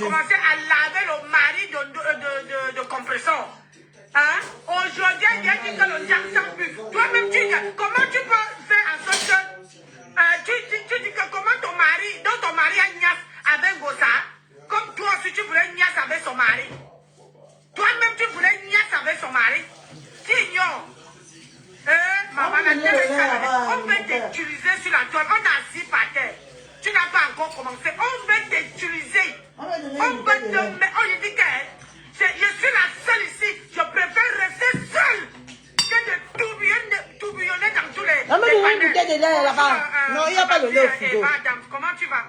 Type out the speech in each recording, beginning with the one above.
commencé à laver le mari de compresseur. Hein? Aujourd'hui, il a dit que le n'accepte plus. Toi-même, tu dis, comment tu peux faire en sorte que... tu dis que comment ton mari, donc ton mari a niasse avec Gossa, comme toi aussi tu voulais niasse avec son mari. Toi-même, tu voulais niasse avec son mari. Tu ignores. Maman, on veut t'utiliser sur la toile. On t'a assis par terre. Tu n'as pas encore commencé. On veut t'utiliser. On veut te mettre. Oh, je dis que je suis la seule ici. Je préfère rester seule que de tourbillonner dans tous les. Non, mais il y a une bouteille de lait là-bas. Non, il n'y a pas de lait au frigo. Madame, comment tu vas?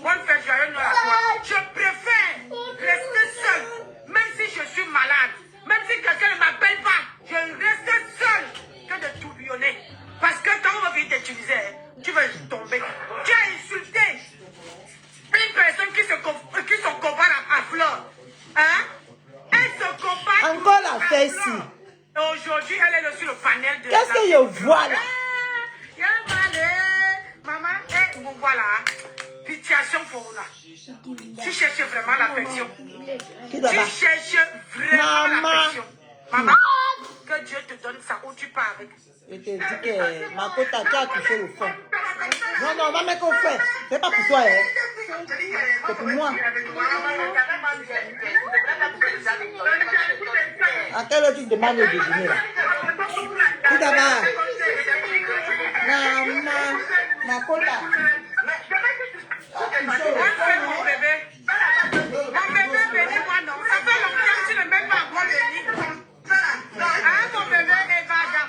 Bonne fête, joyeux Noël à toi. Je préfère rester seule, même si je suis malade. Même si quelqu'un ne m'appelle pas, je reste seule que de tourbillonner. Parce que quand on va venir t'utiliser, tu vas tomber. Tu as insulté une personne qui se compare à Fleur. Hein? Elle se compare. Encore la fête ici. Aujourd'hui, elle est sur le panel de... Qu'est-ce que je vois là? Maman, vous voilà. Situation pour nous. Tu cherches vraiment l'affection. Tu cherches vraiment l'affection. Maman, que Dieu te donne ça où tu pars avec. Je te dis que ma côte a touché le fond. Non, non, on va mettre au fond. C'est pas pour toi, hein. C'est pour moi. À quelle heure tu demandes le déjeuner là? Tout d'abord. Maman, ma côte a. Mon bébé, bénis-moi non. Ça fait longtemps que tu ne m'aimes pas encore béni. Hein, mon bébé, Eva Dam.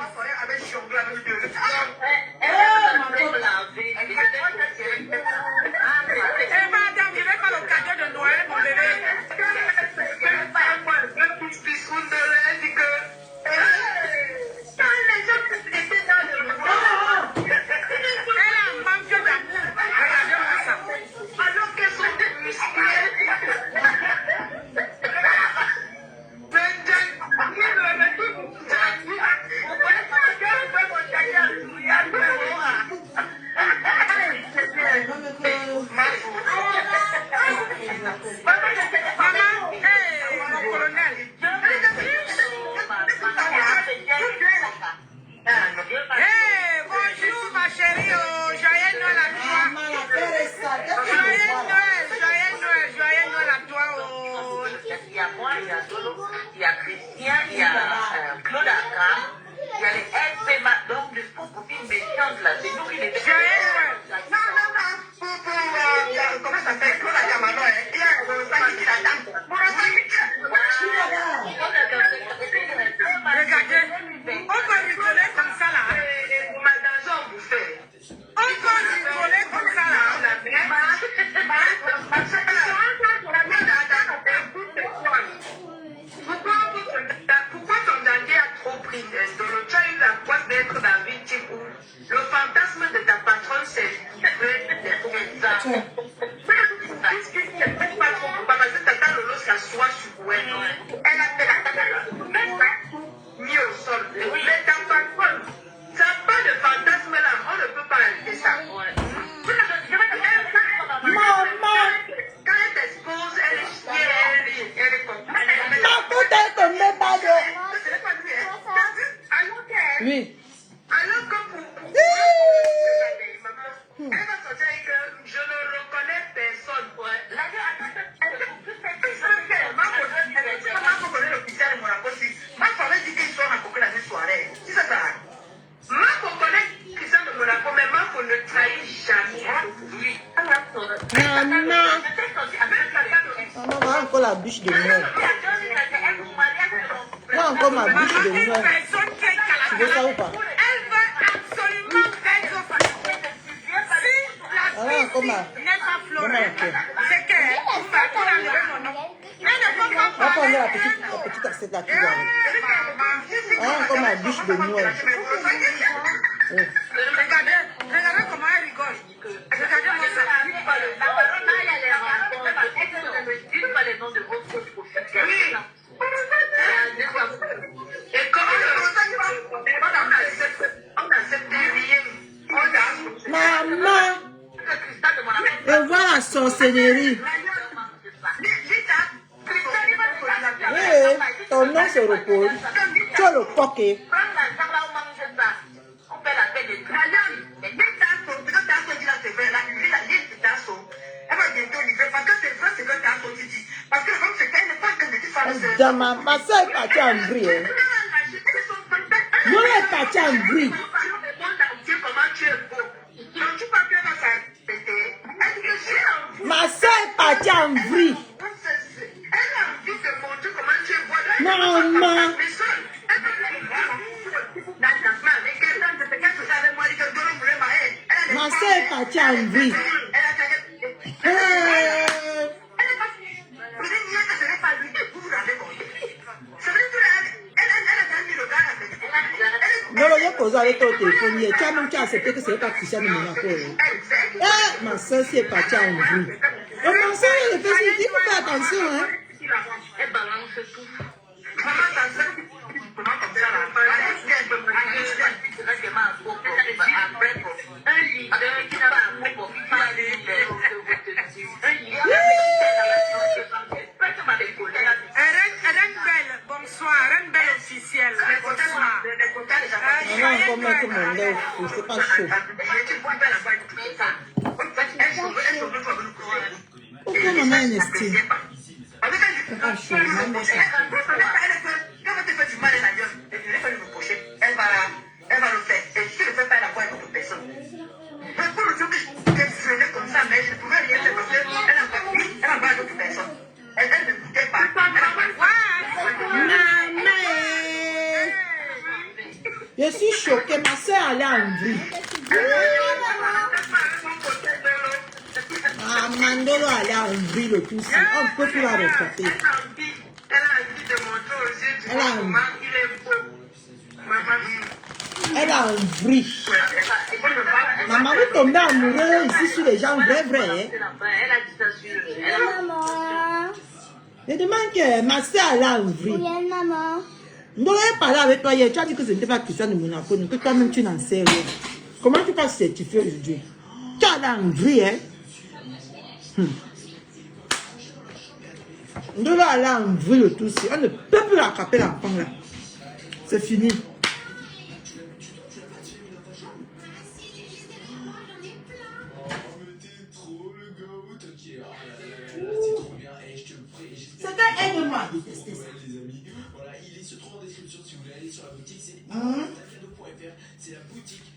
Eva Dam, je vais faire le cadeau de Noël, mon bébé. Elle a un manque d'amour. Regardez-moi ça. Alors qu'elles sont musclées. Maman, mon colonel. Bonjour ma chérie, joyeux Noël à toi. Joyeux Noël à toi. Il y a moi, il y a Dolo, il y a Christian, il y a Claude Akam, il y a les FPMA, donc les pauvres copines méchantes là, c'est nous qui les faisons. Joyeux Noël. Comment ça s'appelle? Claude Akam, non, il y a qui l'attend. Regardez, on peut rigoler comme ça là. On peut rigoler comme ça là. Pourquoi ton dentier a trop pris? Dolo, tu as eu la poisse d'être dans une victime où le fantasme de ta patronne c'est ça. Parce que tata Lolo s'assoit sur elle. Elle a fait la mis au sol. Mais ta patronne, ça n'a pas de fantasme là. On ne peut pas arrêter ça. Maman. Quand elle t'expose, elle est fière, elle est contente. Ma côte est tombée par de. Oui. Alors que pour elle va sortir avec je ne reconnais personne. Ma femme dit qu'ils sont rencontrés la même soirée. C'est ça. Ma connaît Christian de Monaco, mais ma ne trahit jamais. Oui. Maman. Maman, va encore la bûche de Noël. Moi encore ma bûche de Noël. Tu veux ça ou pas? Elle veut absolument être Voilà encore ma. n'est pas Florent. C'est qu'elle va enlever mon nom. Elle ne peut pas On va prendre parler. la petite assiette là qui va avec. Voilà encore ma bûche de Noël. Oui. Regardez comment elle rigole. Regardez-moi ça. Dites pas les noms de vos professeurs. Et comment on accepte rien. Maman. Et voilà la sorcellerie. Je ton nom se repose. Tu es le coquet. Prends l'argent là, on mange ça. On fait la paix de tout. Mais dès que t'as sauté, quand t'as sauté là, c'est vrai, là, lui, la ligne que t'as sauté, elle va bientôt livrer. Parce que c'est vrai, c'est que t'as sauté, dit. Parce que le problème, c'est qu'elle n'est pas que de toute façon. Dama, ma soeur est partie en vrille. Hein. Nous, elle est partie en vrille. Comment tu es beau. Donc, tu peux bien s'arrêter. Elle dit que j'ai envie. Ma soeur est partie en vrille. Elle a envie de montrer comment tu es beau. Maman. Ma soeur est partie en vrille. Non, il y a causé avec ton téléphone hier. Tu as même accepté que ce n'est pas Christiane de Monaco. Eh, ma soeur est partie en vrille. Et ma soeur, elle fait ça. Il faut faire attention. Hein. Elle balance tout. Maman, ta soeur, comment comme ça là? Reine Belle, bonsoir. Reine Belle officielle, bonsoir. Maman, comment tout le monde est fou, c'est pas chaud. Pourquoi maman est estime? C'est pas chaud, maman. Elle va le faire. Et si je ne fais pas la voix avec d'autres personnes. Mais pour le jour que je faisais comme ça, mais je ne pouvais rien faire parce qu'elle a pas d'autres personnes. Elle ne goûtait pas. Maman! Je suis choquée, ma soeur allait en vrille. Ah, Mandolo allait en vrille le tout ça. On ne peut plus la reporter. Elle a envie de montrer aux yeux Elle a comment il est beau. Elle a un vrille. Maman, vous tombez amoureux ici sur les gens vrais. Hein? Je demande que ma soeur allait en vrille. Oui, maman. Nous avons parlé avec toi hier. Tu as dit que ce n'était pas Christiane de Monaco. Que toi-même tu n'en sais rien. Comment tu peux certifier aujourd'hui? Tu as en vrille, hein? Nous allons aller en vrille le tout. On ne peut plus attraper l'enfant là. C'est fini. C'est qu'elle aide-moi à détester ça.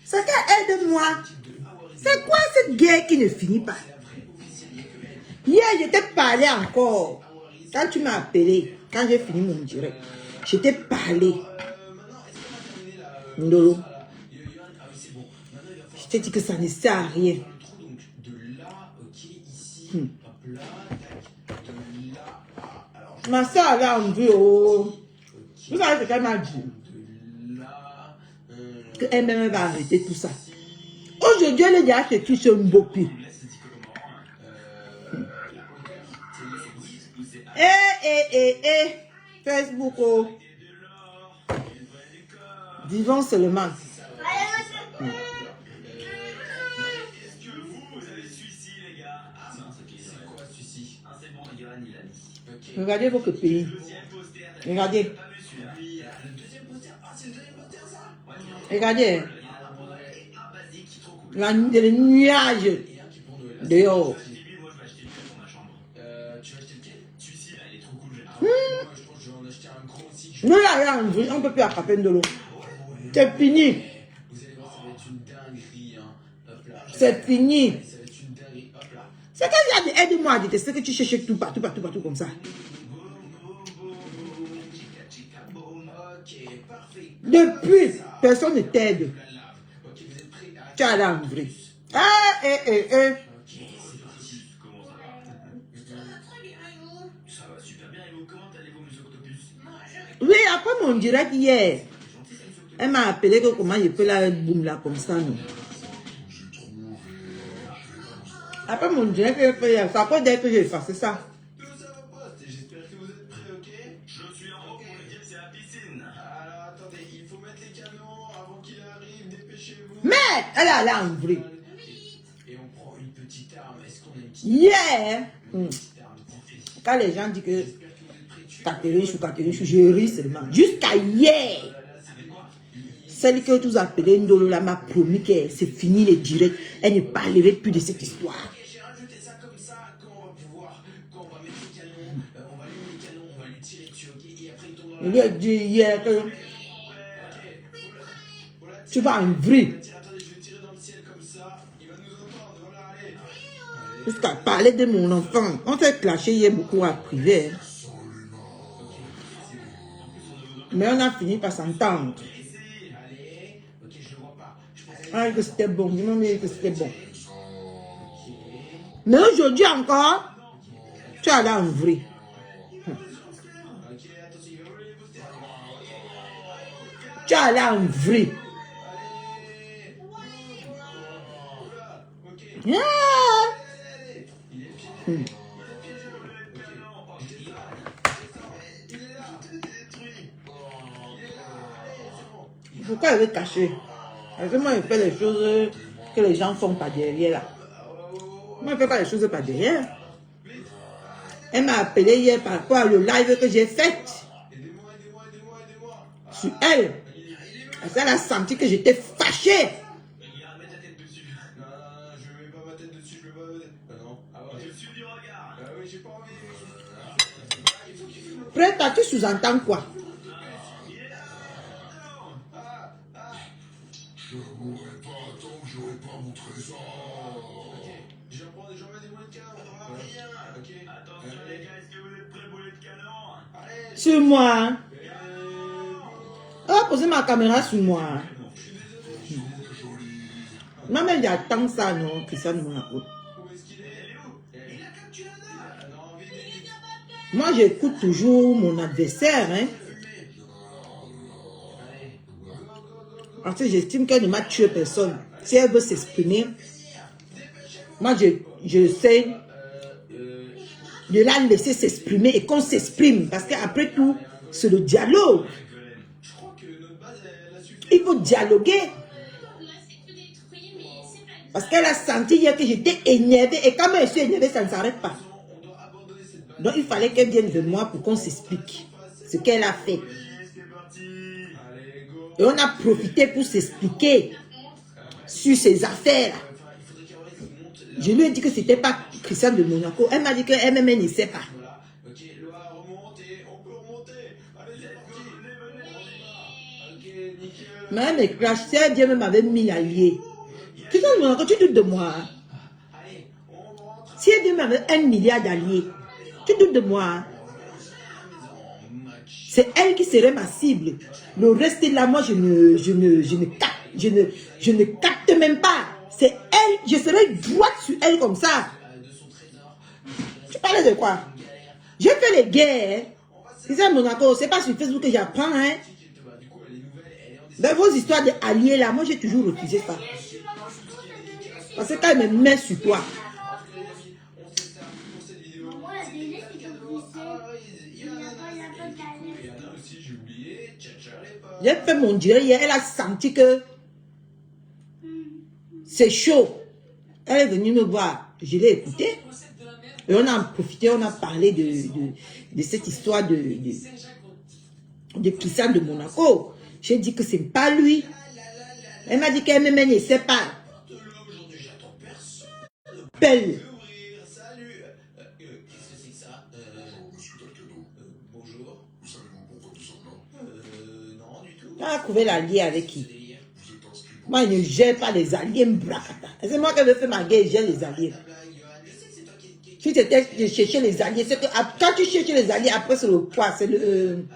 C'est qu'elle aide-moi. C'est quoi cette guerre qui ne finit pas? Hier, je t'ai parlé encore. Quand tu m'as appelé, quand j'ai fini mon direct, je t'ai parlé. Ndolo. Je t'ai dit que ça ne sert à rien. Ma soeur là en vue, oh. Vous savez ce qu'elle m'a dit? Qu'elle-même va arrêter tout ça. Aujourd'hui, elle est déjà chez qui c'est un beau pied. Facebook, oh. Vivons seulement. Regardez votre pays. Regardez. Regardez. Les nuages dehors. Nous là, on ne peut plus attraper de l'eau. C'est fini. C'est fini. C'est qu'elle dit, aide-moi à détester que tu cherches tout partout comme ça. Depuis, personne ne t'aide. Tu as l'air en vrai. Oui, après mon direct hier, elle m'a appelé que comment je peux la boum là comme ça, non. Après mon direct, ça peut dire que j'ai effacé ça. J'espère que vous êtes prêts, ok? Je suis en haut pour lui dire que c'est la piscine. Alors attendez, il faut mettre les canons avant qu'il arrive, dépêchez-vous. Mais elle a l'air en vrai. Et on prend une petite arme. Est-ce qu'on a une petite Yeah! arme? Quand les gens disent que Catherine Chou, je ris seulement. Jusqu'à hier. Celle que vous appelez Ndolo m'a promis que c'est fini les directs. Elle ne parlerait plus de cette histoire. J'ai rajouté ça comme ça, quand on va pouvoir, quand on va mettre les canons, on va allumer les canons, on va les tirer dessus, ok? Et après il tombera. Il a dit hier que tu vas en vrille. Attendez, je vais tirer dans le ciel comme ça, il va nous entendre, voilà, allez. Jusqu'à parler de mon enfant. On s'est clashé hier beaucoup à privé. Hein. Mais on a fini par s'entendre. Ah, que c'était bon. Ils m'ont dit que c'était bon. Mais aujourd'hui encore, tu as là en vrai. Tu as là en vrai. Pourquoi elle veut cacher? Parce que moi, je fais les choses que les gens font par derrière là. Moi, je ne fais pas les choses par derrière. Elle m'a appelé hier par rapport au live que j'ai fait sur elle. Parce qu'elle a senti que j'étais fâchée. Prête à tu sous-entends quoi? Je mourrai pas tant que j'aurai pas mon trésor. J'en mets des boulets de canon, on va rien. Ok. Attention les gars, est-ce que vous êtes prêts, boulets de canon? Allez. Sur moi. Oh, posez ma caméra sur moi. Maman, j'attends ça, non, Christian de Monaco. Où est-ce qu'il est? Elle est où? Il a capturé là. Non, vite, vite. Moi, j'écoute toujours mon adversaire, hein. Parce que j'estime qu'elle ne m'a tué personne. Si elle veut s'exprimer, moi, je sais de la laisser s'exprimer et qu'on s'exprime. Parce qu'après tout, c'est le dialogue. Il faut dialoguer. Parce qu'elle a senti hier que j'étais énervée. Et quand je suis énervée, ça ne s'arrête pas. Donc, il fallait qu'elle vienne de moi pour qu'on s'explique ce qu'elle a fait. Et on a profité pour s'expliquer sur ces affaires. Je lui ai dit que ce n'était pas Christian de Monaco. Elle m'a dit qu'elle-même ne sait pas. Mais elle me crache. Si elle vient même avec 1000 alliés. Christian de Monaco, tu doutes de moi. Hein? Si elle vient même avec 1 milliard d'alliés, tu doutes de moi. Hein? C'est elle qui serait ma cible. Le reste là, moi, je ne capte même pas. C'est elle, je serai droite sur elle comme ça. Tu parlais de quoi? J'ai fait les guerres. C'est Monaco, c'est pas sur Facebook que j'apprends. Hein? Dans vos histoires d'alliés là, moi, j'ai toujours refusé ça. Parce que quand elle me met sur toi, j'ai fait mon direct hier, elle a senti que c'est chaud. Elle est venue me voir, je l'ai écoutée. Et on a profité, on a parlé de cette histoire de Christian de Monaco. J'ai dit que c'est pas lui. Elle m'a dit qu'elle-même ne sait pas. Pelle. Salut. Qu'est-ce que c'est que ça? Monsieur Dalcano. Bonjour. Vous savez-vous pourquoi nous sommes là? Non, du tout. On a trouvé l'allié avec qui? Vous êtes inscrit pour Moi, je ne gère pas les alliés bracata. C'est moi qui veux faire ma guerre, je gère les alliés. Si tu étais de chercher les alliés, c'est que quand tu cherches les alliés, après c'est le poids, c'est le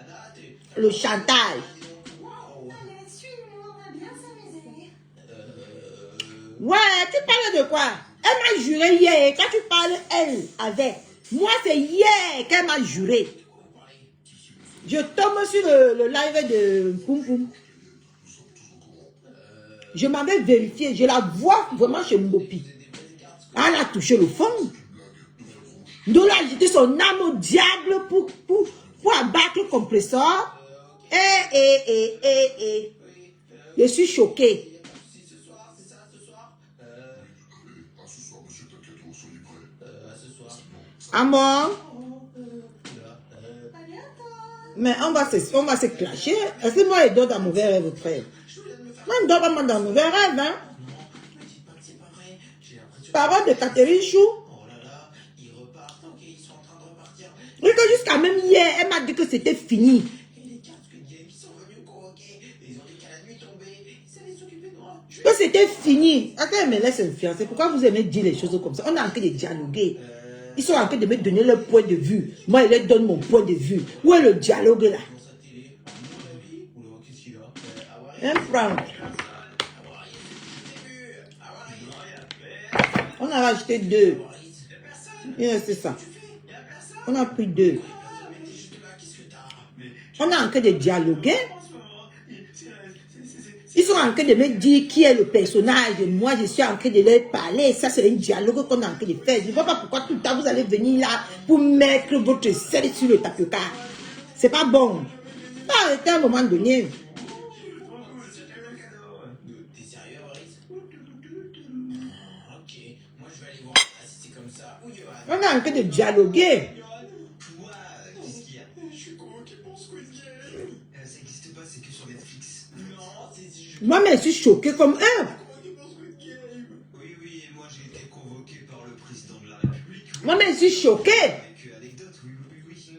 chantage. Ouais, tu parles de quoi? Elle m'a juré hier, quand tu parles elle avec, moi c'est hier qu'elle m'a juré. Je tombe sur le live de Poum Poum. Je m'avais vérifié, je la vois vraiment chez Mbopi. Elle a touché le fond. Donc là, j'étais son âme au diable pour abattre le compresseur. Je suis choquée. À moi. Mais on va se clasher. Est-ce que moi, je dors dans mauvais rêve, frère? Moi, je ne dors pas dans mauvais rêve, hein. Parole de Catherine Chou. Regarde, jusqu'à même hier, elle m'a dit que c'était fini. Que c'était fini. Attends, elle me laisse influencer. Pourquoi vous aimez dire les choses comme ça? On est en train de dialoguer. Ils sont en train de me donner leur point de vue. Moi, je leur donne mon point de vue. Où est le dialogue là? Un franc. On a acheté 2. C'est ça. On a pris 2. On est en train de dialoguer. Ils sont en train de me dire qui est le personnage. Moi, je suis en train de leur parler. Ça, c'est un dialogue qu'on est en train de faire. Je ne vois pas pourquoi tout le temps vous allez venir là pour mettre votre sel sur le tapioca. C'est pas bon. Arrêtez à un moment donné. T'es sérieux, Maurice? Ok, moi je vais aller voir si c'est comme ça. On est en train de dialoguer. Qu'est-ce qu'il y a? Je suis convoqué pour Squid Game. Ça n'existe pas, c'est que sur Netflix. Non, c'est... Moi, mais je suis choquée comme un. Oui, oui, et moi j'ai été convoqué par le président de la République. Moi, mais je suis choquée. Avec anecdote, oui.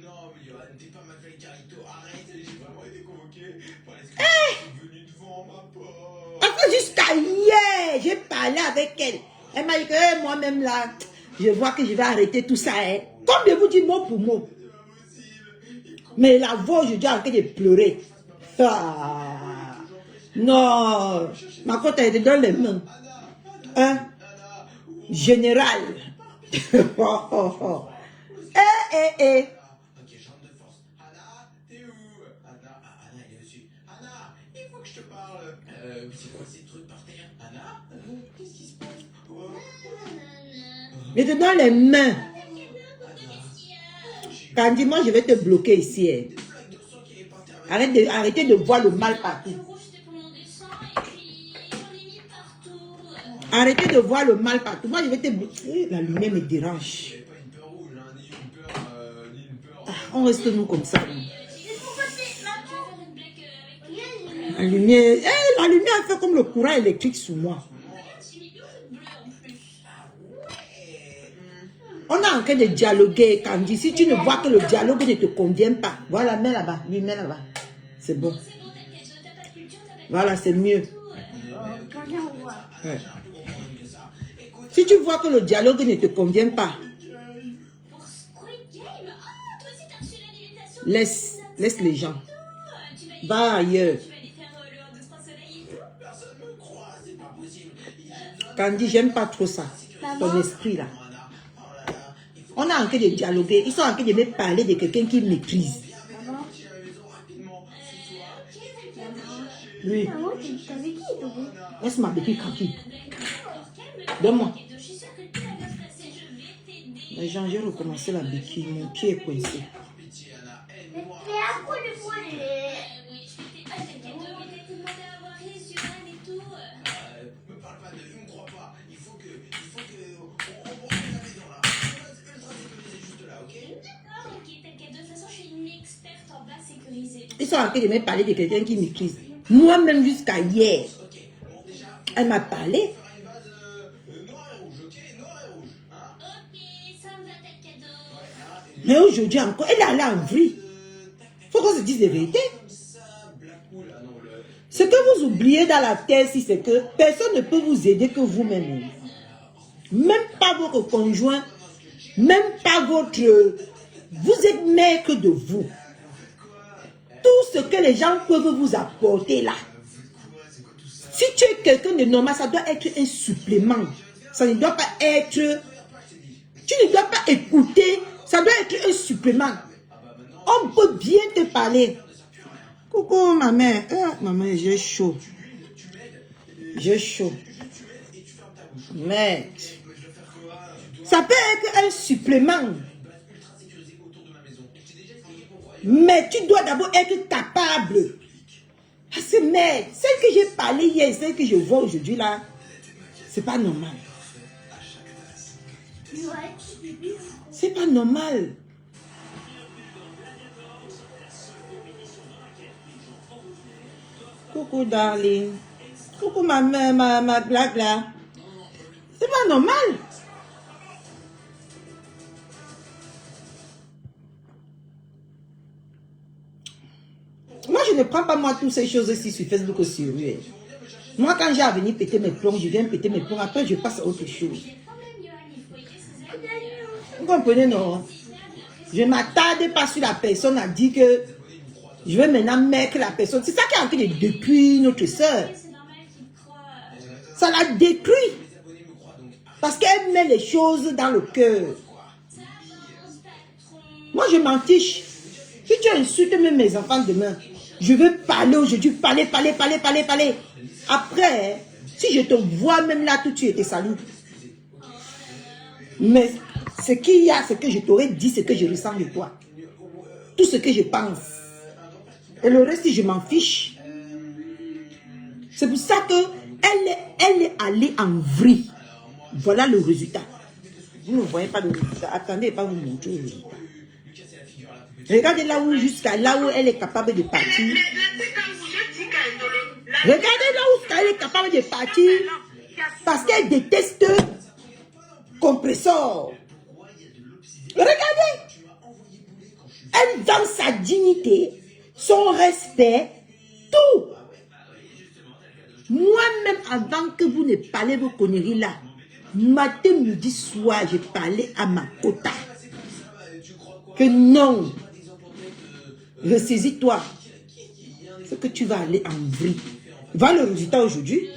Non, mais Yohan, t'es pas Manuel Carito, arrête, j'ai vraiment été convoqué par les Squid Game. Je suis venu devant ma porte. Enfin, jusqu'à hier, j'ai parlé avec elle. Elle m'a dit que moi-même là, je vois que je vais arrêter tout ça. Hein. Comme je vous dis mot pour mot. Mais la voix aujourd'hui est en train de pleurer. Ah. Non. Ma côte elle est dans les mains. Hein? Général. Oh, oh, oh. Eh. Ok, chambre de force. Anna, t'es où? Anna, elle est dessus. Anna, il faut que je te parle. C'est quoi ces trucs par terre? Anna, qu'est-ce qui se passe? Mais te dans les mains. Candy, moi je vais te bloquer ici. Hein. Arrêtez de voir le mal partout. Arrêtez de voir le mal partout. Moi je vais te bloquer. La lumière me dérange. Ah, on reste nous comme ça. La lumière fait comme le courant électrique sur moi. On est en train de dialoguer, Candy. Si tu ne vois que le dialogue ne te convient pas, voilà, mets là-bas. Lui, mets là-bas. C'est bon. Voilà, c'est mieux. Ouais. Si tu vois que le dialogue ne te convient pas, laisse les gens. Va ailleurs. Candy, j'aime pas trop ça. Ton esprit là. On est en train de dialoguer. Ils sont en train de me parler de quelqu'un qui maîtrise. Oui. Laisse-moi béquille tranquille. Donne-moi. Les gens, j'ai recommencé la béquille. Mon pied est coincé. Ils sont en train de me parler de quelqu'un qui maîtrise. Moi-même, jusqu'à hier, elle m'a parlé. Mais aujourd'hui encore, elle est allée en vrille. Il faut qu'on se dise la vérité. Ce que vous oubliez dans la terre, c'est que personne ne peut vous aider que vous-même. Même pas votre conjoint, même pas votre... Vous êtes maître de vous. Tout ce que les gens peuvent vous apporter là. Si tu es quelqu'un de normal, ça doit être un supplément. Ça ne doit pas être... Tu ne dois pas écouter. Ça doit être un supplément. On peut bien te parler. Coucou ma mère. Maman, j'ai chaud. J'ai chaud. Mais ça peut être un supplément. Mais tu dois d'abord être capable. Parce que mais celle que j'ai parlé hier, celle que je vois aujourd'hui là, c'est pas normal. C'est pas normal. Coucou, darling. Coucou, ma blague là. C'est pas normal. Moi, je ne prends pas moi toutes ces choses ici sur Facebook ou sur lui. Moi, quand j'ai à venir péter mes plombs, je viens péter mes plombs. Après, je passe à autre chose. Vous comprenez, non? Je ne m'attarde pas sur la personne à dire que je vais maintenant mettre la personne. C'est ça qui est en train de détruire notre soeur. Ça la détruit. Parce qu'elle met les choses dans le cœur. Moi, je m'en fiche. Si tu insultes même mes enfants demain, je veux parler aujourd'hui, parler. Après, si je te vois même là, tout de suite, je te salue. Mais ce qu'il y a, c'est que je t'aurais dit ce que je ressens de toi. Tout ce que je pense. Et le reste, je m'en fiche. C'est pour ça que elle est allée en vrille. Voilà le résultat. Vous ne voyez pas le résultat. Attendez, pas vous montrer le résultat. Regardez là où, jusqu'à là où elle est capable de partir. Regardez là où elle est capable de partir. Parce qu'elle déteste compresseur. Regardez. Elle donne sa dignité, son respect, tout. Moi-même, avant que vous ne parlez vos conneries là, matin, midi, soir, j'ai parlé à ma quota. Que non. Ressaisis-toi. C'est que tu vas aller en vrille. Voilà le résultat aujourd'hui.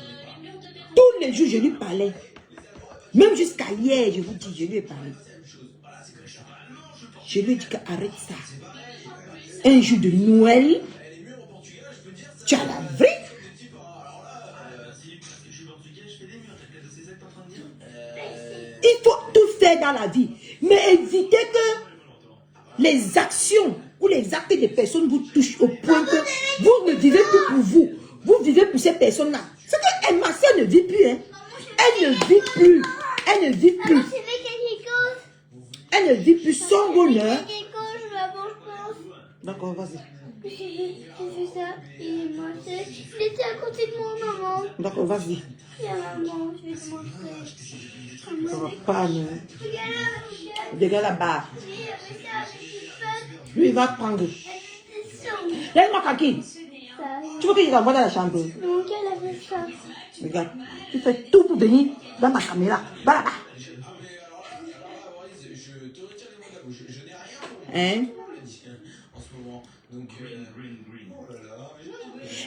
Tous les jours, je lui parlais. Même jusqu'à hier, je vous dis, je lui ai parlé. Je lui ai dit qu'arrête ça. Un jour de Noël, tu as la vrille. Il faut tout faire dans la vie. Mais évitez que les actions ou les actes des personnes vous touchent au point que vous ne vivez plus pour vous. Vous vivez pour ces personnes-là. C'est que ma soeur ne vit plus. Hein. Elle ne vit plus. Elle ne vit plus. Elle ne vit plus son bonheur. D'accord, vas-y. J'ai fait ça, il est monté. Il était à côté de moi, maman. D'accord, vas-y. Maman, je vais te montrer. Ça va pas, non. Regarde là, Regarde là-bas. regarde. Lui, il va prendre. Laisse-moi Kaki. Tu veux que je t'envoie dans la chambre? Non, qu'elle a fait ça. Regarde. Tu fais tout pour venir dans ma caméra. Va là-bas. Hein?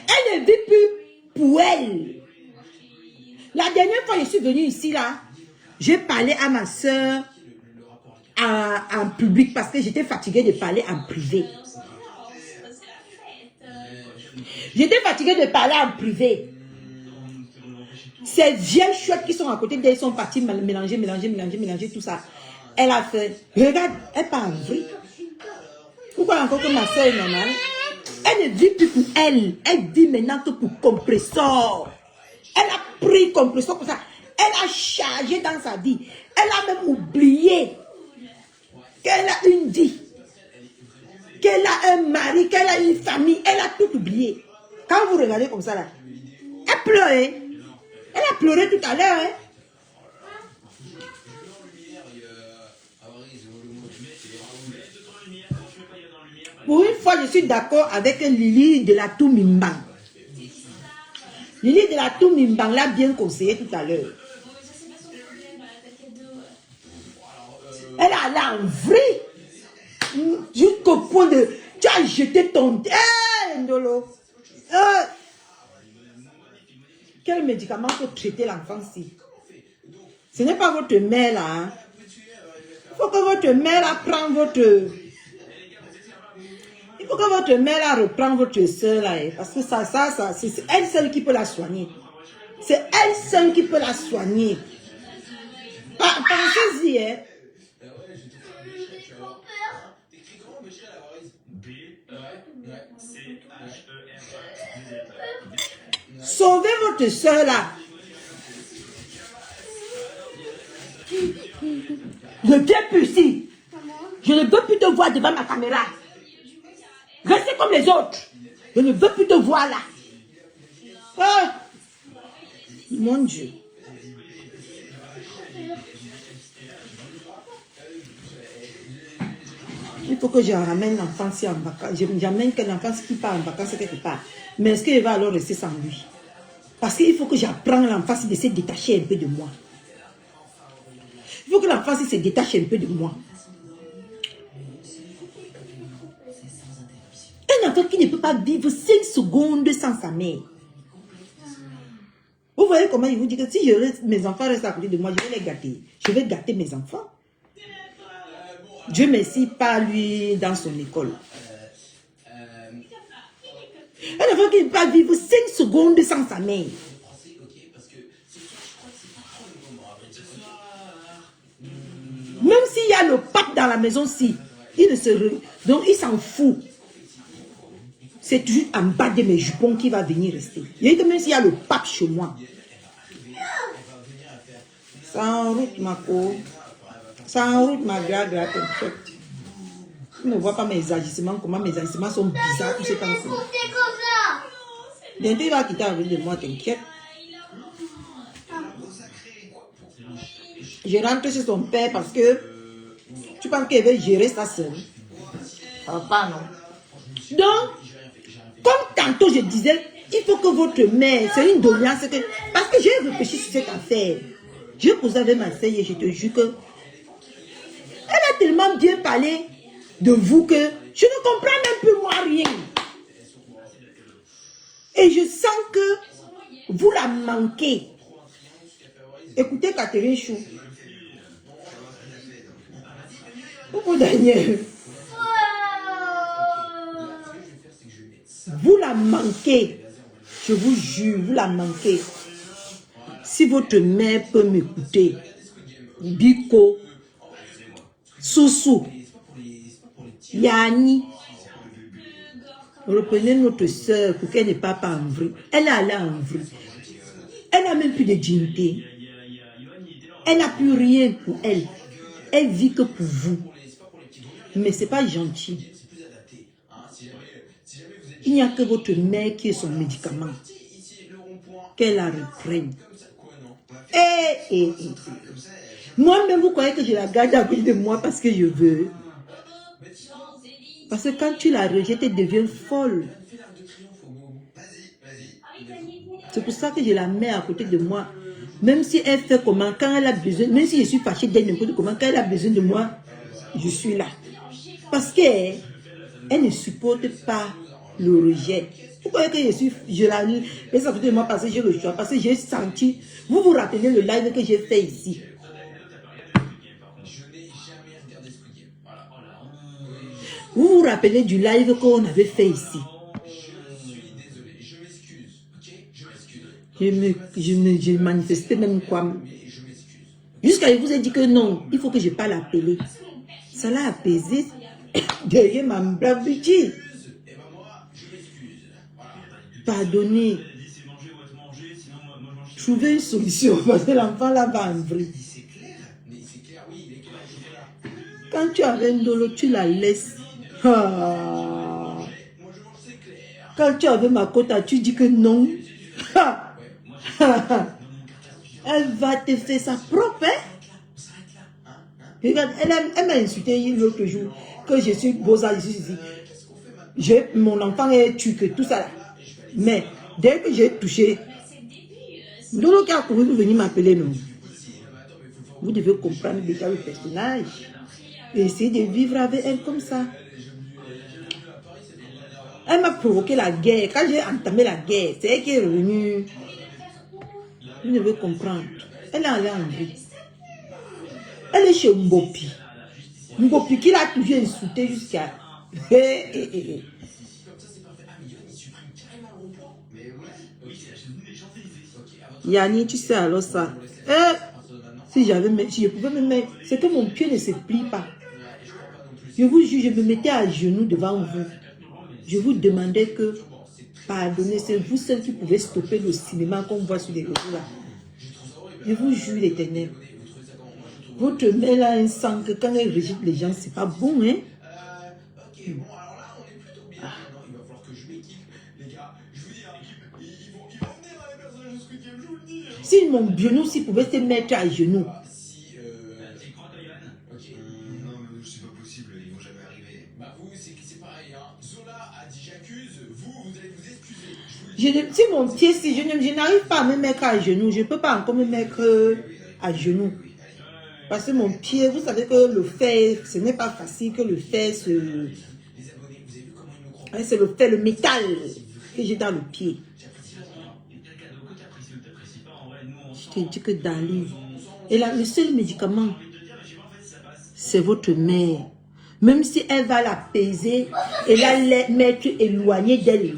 Elle ne vit plus pour elle. La dernière fois que je suis venue ici, là, j'ai parlé à ma soeur en public parce que j'étais fatiguée de parler en privé. J'étais fatiguée de parler en privé. Ces vieilles chouettes qui sont à côté d'elle sont parties mélanger tout ça. Elle a fait, regarde, elle part en vrille. Pourquoi encore que ma soeur est normale? Elle ne vit plus pour elle. Elle vit maintenant que pour compresseur. Elle a pris compresseur pour ça. Elle a chargé dans sa vie. Elle a même oublié qu'elle a une vie. Qu'elle a un mari, qu'elle a une famille. Elle a tout oublié. Quand vous regardez comme ça là, elle pleure. Hein? Elle a pleuré tout à l'heure. Hein? Pour une fois, je suis d'accord avec Lily de la Toumimbang. Lily de la Toumimbang l'a bien conseillé tout à l'heure. Elle a l'envie jusqu'au point de... Tu as jeté ton... Hey, Ndolo. Quel médicament pour traiter l'enfant-ci? Ce n'est pas votre mère là. Hein? Il faut que votre mère là prenne votre... Il faut que votre mère là reprenne votre soeur là. Parce que ça c'est elle seule qui peut la soigner. C'est elle seule qui peut la soigner. Pensez-y, hein. Sauvez votre soeur là. Ne viens plus ici. Je ne veux plus te voir devant ma caméra. Restez comme les autres. Je ne veux plus te voir là. Ah! Mon Dieu. Il faut que je ramène l'enfant en vacances. J'amène que l'enfant qui part en vacances quelque part. Mais est-ce qu'il va alors rester sans lui? Parce qu'il faut que j'apprenne l'enfant de se détacher un peu de moi. Il faut que l'enfant se détache un peu de moi. Un enfant qui ne peut pas vivre 5 secondes sans sa mère. Vous voyez comment il vous dit que si mes enfants restent à côté de moi, je vais les gâter. Je vais gâter mes enfants. Dieu merci, pas lui dans son école. Un enfant qui ne peut pas vivre 5 secondes sans sa mère. Même s'il y a le pape dans la maison, si, il ne se... Donc il s'en fout. C'est toujours en bas de mes jupons qui va venir rester. Il dit que même s'il y a le pape chez moi. Ça en route, ma co. Ça en route, ma gra-gra, t'inquiète. Tu ne vois pas mes agissements, comment mes agissements sont bizarres, tout ce temps-ci. Bientôt il va quitter avec de moi, t'inquiète. Je rentre chez son père parce que tu penses qu'il veut gérer ça seul. Ça va pas, non? Donc, comme tantôt je disais, il faut que votre mère, c'est une doléance que... Parce que j'ai réfléchi sur cette affaire. Je causé avec ma fille et je te jure que... Elle a tellement bien parlé de vous que je ne comprends même plus moi rien. Et je sens que vous la manquez. Écoutez Catherine Chou. Pour Daniel. Vous la manquez. Je vous jure, vous la manquez. Si votre mère peut m'écouter, Biko, Soussou, Yani, reprenez notre soeur pour qu'elle ne parte pas en vrille. Elle est allée en vrille. Elle n'a même plus de dignité. Elle n'a plus rien pour elle. Elle vit que pour vous. Mais ce n'est pas gentil. Il n'y a que votre mère qui est son médicament. Qu'elle la reprenne. Moi-même, vous croyez que je la garde à côté de moi parce que je veux. Parce que quand tu la rejettes, elle devient folle. C'est pour ça que je la mets à côté de moi. Même si elle fait comment, quand elle a besoin, même si je suis fâchée d'elle n'importe comment, quand elle a besoin de moi, je suis là. Parce qu'elle ne supporte pas le rejet. Vous croyez que je la laisse à côté de moi parce que j'ai le choix, parce que j'ai senti, vous vous rappelez le live que j'ai fait ici. Vous vous rappelez du live qu'on avait fait ici. Je manifestais même quoi. Jusqu'à il vous a dit que non, il faut que je parle appeler. Ça l'a apaisé derrière ma bravité. Pardonnez. Trouvez une solution parce que l'enfant là va en vrille. Quand tu as un dolo, tu la laisses. Ah. Quand tu avais ma quota, tu dis que non. Elle va te faire sa propre. Hein? Regarde, elle m'a insulté l'autre jour que je suis beau-arts, je suis ici. Mon enfant est tuque, tout ça là. Mais dès que j'ai touché, Dolo qui a couru pour venir m'appeler, non. Vous devez comprendre déjà le personnage. Et essayer de vivre avec elle comme ça. Elle m'a provoqué la guerre. Quand j'ai entamé la guerre, c'est elle qui est revenue. Vous devez comprendre. Elle est allée en vie. Elle est chez Mbopi. Mbopi qui l'a toujours insulté jusqu'à... Yani, tu sais alors ça. Si je pouvais me mettre... C'est que mon pied ne se plie pas. Je vous jure, je me mettais à genoux devant vous. Je vous demandais que... Pardonnez, c'est vous seul qui pouvez stopper le cinéma qu'on voit sur les réseaux là. Je vous jure l'Éternel. Votre mère a un sang que quand elle rejette les gens, c'est pas bon, hein? Si mon genou, s'il pouvait se mettre à genoux. Si, ok. Non, mais c'est pas possible, ils vont jamais arriver. Bah vous, c'est pareil, hein. Zola a dit j'accuse, vous allez vous excuser. Si mon pied, si je n'arrive pas à me mettre à genoux, je ne peux pas encore me mettre à genoux. Parce que mon pied, vous savez que le fer, ce n'est pas facile que le fer se... Les abonnés, vous avez vu comment ils nous croient? Ouais, c'est le fer, le métal que j'ai dans le pied. Je te dis que Dali. Et là, le seul médicament, c'est votre mère. Même si elle va l'apaiser et la mettre éloignée d'elle.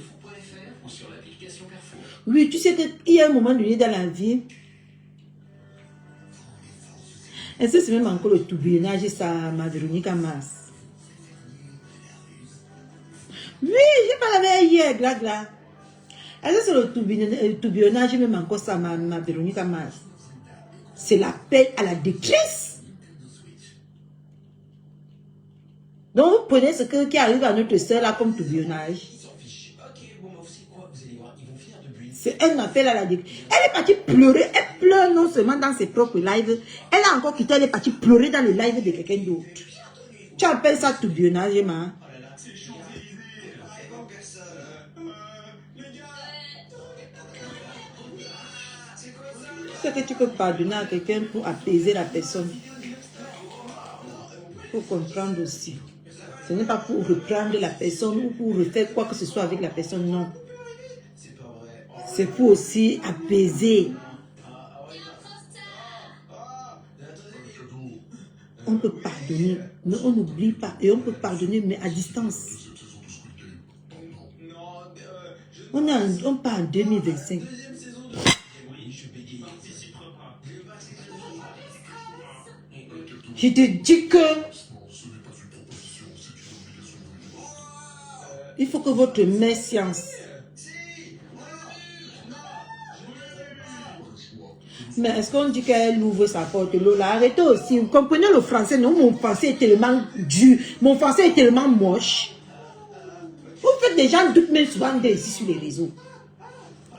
Oui, tu sais qu'il y a un moment donné dans la vie. Est-ce que c'est même encore le tourbillonnage, ça, ma Véronique Mars? Oui, j'ai pas la hier, gla. Est-ce que c'est le tourbillonnage, même encore ça, ma Véronique Mars? C'est l'appel à la détresse. Donc, vous prenez ce qui arrive à notre soeur là comme tourbillonnage. C'est un appel à la détresse. Elle est partie pleurer. Elle pleure non seulement dans ses propres lives. Elle a encore quitté, elle est partie pleurer dans le live de quelqu'un d'autre. Tu appelles ça tourbillonnage, ma? C'est que tu peux pardonner à quelqu'un pour apaiser la personne. Pour comprendre aussi. Ce n'est pas pour reprendre la personne ou pour refaire quoi que ce soit avec la personne, non. C'est pour aussi apaiser. On peut pardonner, mais on n'oublie pas. Et on peut pardonner, mais à distance. On part en 2025. Je te dis que il faut que votre mère science. Mais est-ce qu'on dit qu'elle ouvre sa porte? Lola, arrêtez aussi. Vous comprenez le français? Non, mon français est tellement dur. Mon français est tellement moche. Vous faites des gens doutent même souvent ici sur les réseaux.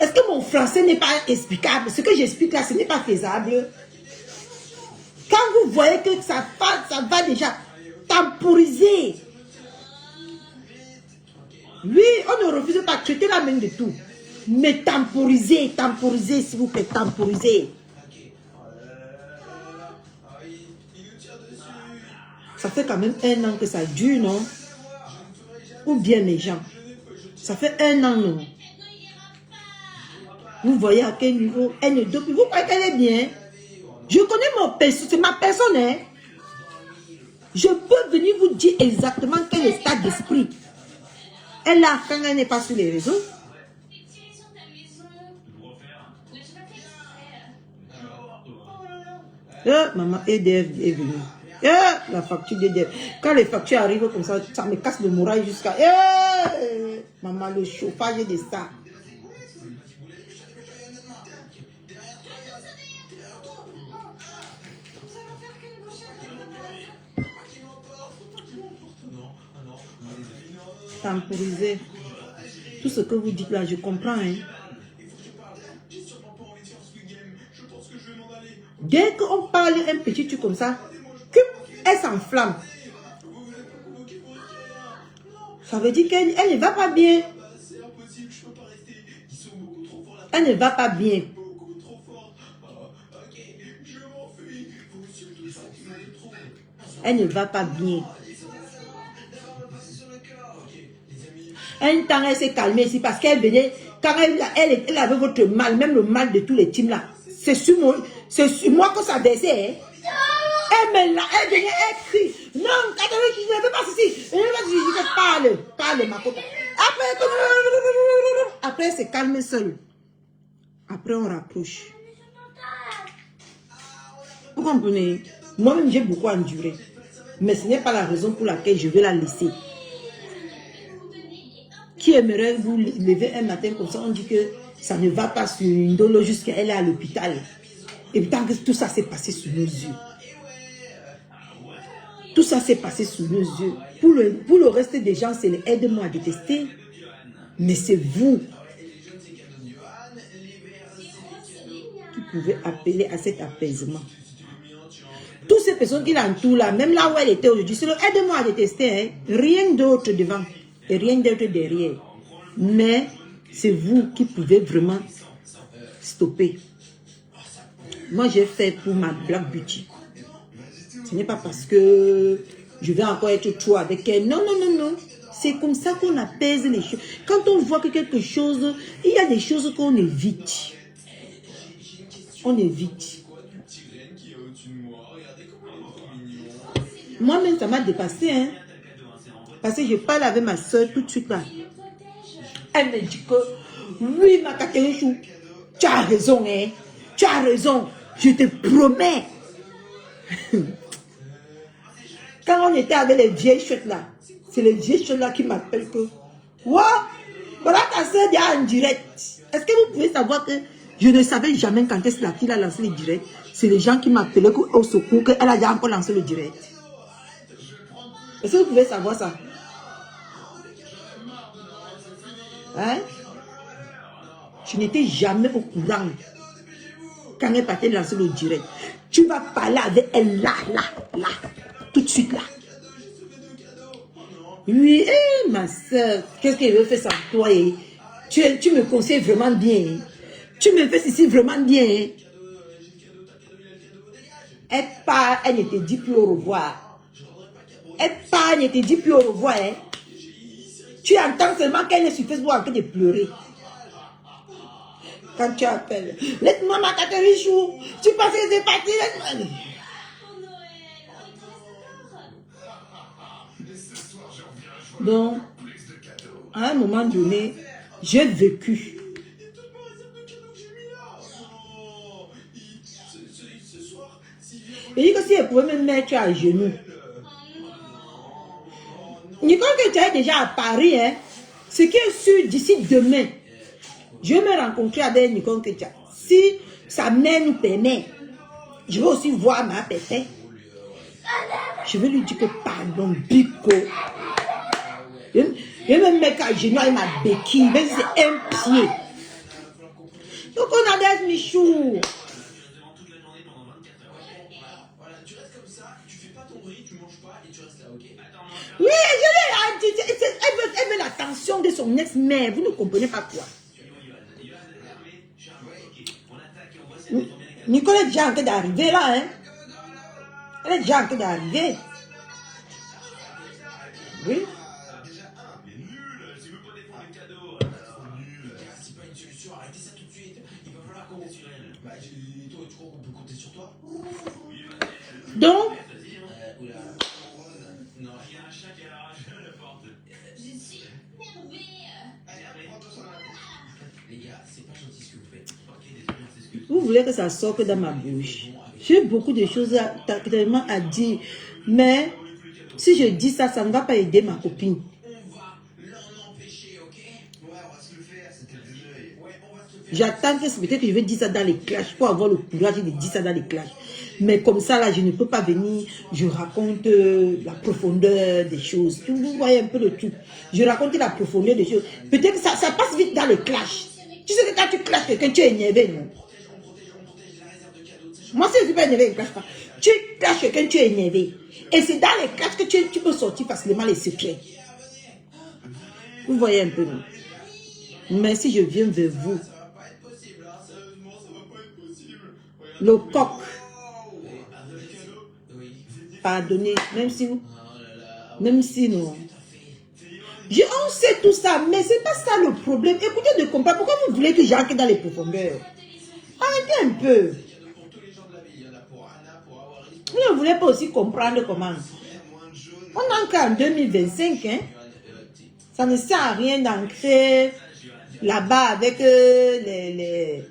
Est-ce que mon français n'est pas explicable? Ce que j'explique là, ce n'est pas faisable. Quand vous voyez que ça va déjà temporiser. Oui, on ne refuse pas de traiter la main de tout. Mais temporiser, s'il vous plaît, temporiser. Ça fait quand même 1 an que ça dure, non? Ou bien les gens. Ça fait 1 an, non? Vous voyez à quel niveau elle ne dope. Vous croyez qu'elle est bien? Je connais mon personne, c'est ma personne, hein? Je peux venir vous dire exactement quel est l'état d'esprit. Elle a quand elle n'est pas sur les réseaux. Maman EDF est venue. La facture d'EDF. Quand les factures arrivent comme ça me casse le moral jusqu'à... maman, le chauffage de ça. Temporiser. Tout ce que vous dites là, je comprends. Hein. Dès qu'on parle un petit truc comme ça, elle s'enflamme. Ça veut dire qu'elle ne va pas bien. Elle ne va pas bien. Elle ne va pas bien. Un temps, elle s'est calmée ici parce qu'elle venait, quand elle avait votre mal, même le mal de tous les teams là. C'est sur moi que ça baissait. Hein. Elle venait, elle crie. Non, je ne veux pas ceci. Je ne veux pas parle, ma copaine. Après, elle se calme seule. Après, on rapproche. Vous comprenez? Moi-même, j'ai beaucoup enduré. Mais ce n'est pas la raison pour laquelle je vais la laisser. Qui aimerait vous lever un matin comme ça, on dit que ça ne va pas sur une dolo jusqu'à elle est à l'hôpital. Et tant que tout ça s'est passé sous nos yeux. Tout ça s'est passé sous nos yeux. Pour le reste des gens, c'est les aide-moi à détester. Mais c'est vous qui pouvait appeler à cet apaisement. Toutes ces personnes qui l'entourent là, même là où elle était aujourd'hui, c'est aide-moi à détester, hein. Rien d'autre devant et rien d'autre derrière. Mais c'est vous qui pouvez vraiment stopper. Moi, j'ai fait pour ma Black Beauty. Ce n'est pas parce que je vais encore être trop avec elle. Non, non, non, non. C'est comme ça qu'on apaise les choses. Quand on voit que quelque chose, il y a des choses qu'on évite. On évite. Moi-même, ça m'a dépassé, hein. Parce que je parle avec ma soeur tout de suite là. Elle me dit que, oui, ma Catherine Chou, tu as raison, hein. Tu as raison. Je te promets. Quand on était avec les vieilles chouettes là, c'est les vieilles chouettes là qui m'appellent que, voilà ta soeur est en direct. Est-ce que vous pouvez savoir que je ne savais jamais quand est-ce que la fille a lancé le direct. C'est les gens qui m'appelaient au secours qu'elle a déjà encore lancé le direct. Est-ce que vous pouvez savoir ça? Hein? Je n'étais jamais au courant quand elle partait lancer le direct. Tu vas parler avec elle là, tout de suite là. Oui, ma soeur, qu'est-ce qu'elle veut faire sans toi? Tu me conseilles vraiment bien. Tu me fais ceci vraiment bien. Elle part, elle ne te dit plus au revoir. Elle part, elle ne te dit plus au revoir. Hein. Tu entends seulement qu'elle est sur Facebook en train de pleurer. Quand tu appelles, laisse-moi ma Catherine Chou. Tu penses que c'est parti, laisse-moi. Donc, à un moment donné, j'ai vécu. Et dit que si elle pouvait me mettre à genoux. Nicole, que tu es déjà à Paris, hein, ce qui est sûr d'ici demain, je vais me rencontrer avec Nicole Ketia. Si sa mère nous permet, je vais aussi voir ma pépé. Je vais lui dire que pardon, Bico. Je vais me mettre à genoux avec ma béquille, même si c'est un pied. Donc on a des Michou. Oui, je l'ai dit. Elle veut l'attention de son ex-mère. Vous ne comprenez pas quoi. Nicole est déjà en train d'arriver là. Hein? Elle est déjà en train d'arriver. Oui. Donc, vous voulez que ça sorte dans ma bouche. J'ai beaucoup de choses tellement à dire. Mais si je dis ça, ça ne va pas aider ma copine. J'attends que peut-être que je vais dire ça dans les clashs pour avoir le courage de dire ça dans les clashs. Mais comme ça, là, je ne peux pas venir. Je raconte la profondeur des choses. Vous voyez un peu le truc. Je raconte la profondeur des choses. Peut-être que ça passe vite dans les clashs. Tu sais que quand tu clashes quelqu'un, tu es énervé, non? Moi, si je ne suis pas énervé, je ne clash pas. Tu clashes quelqu'un, tu es énervé. Et c'est dans les clashs que tu peux sortir facilement les secrets. Vous voyez un peu, non? Mais si je viens vers vous, le coq, pardonnez, même si non. On sait tout ça, mais c'est pas ça le problème. Écoutez de comprendre. Pourquoi vous voulez que j'entre dans les profondeurs? Arrêtez un peu. Vous ne voulez pas aussi comprendre comment. On entre en 2025, hein. Ça ne sert à rien d'entrer là-bas avec les...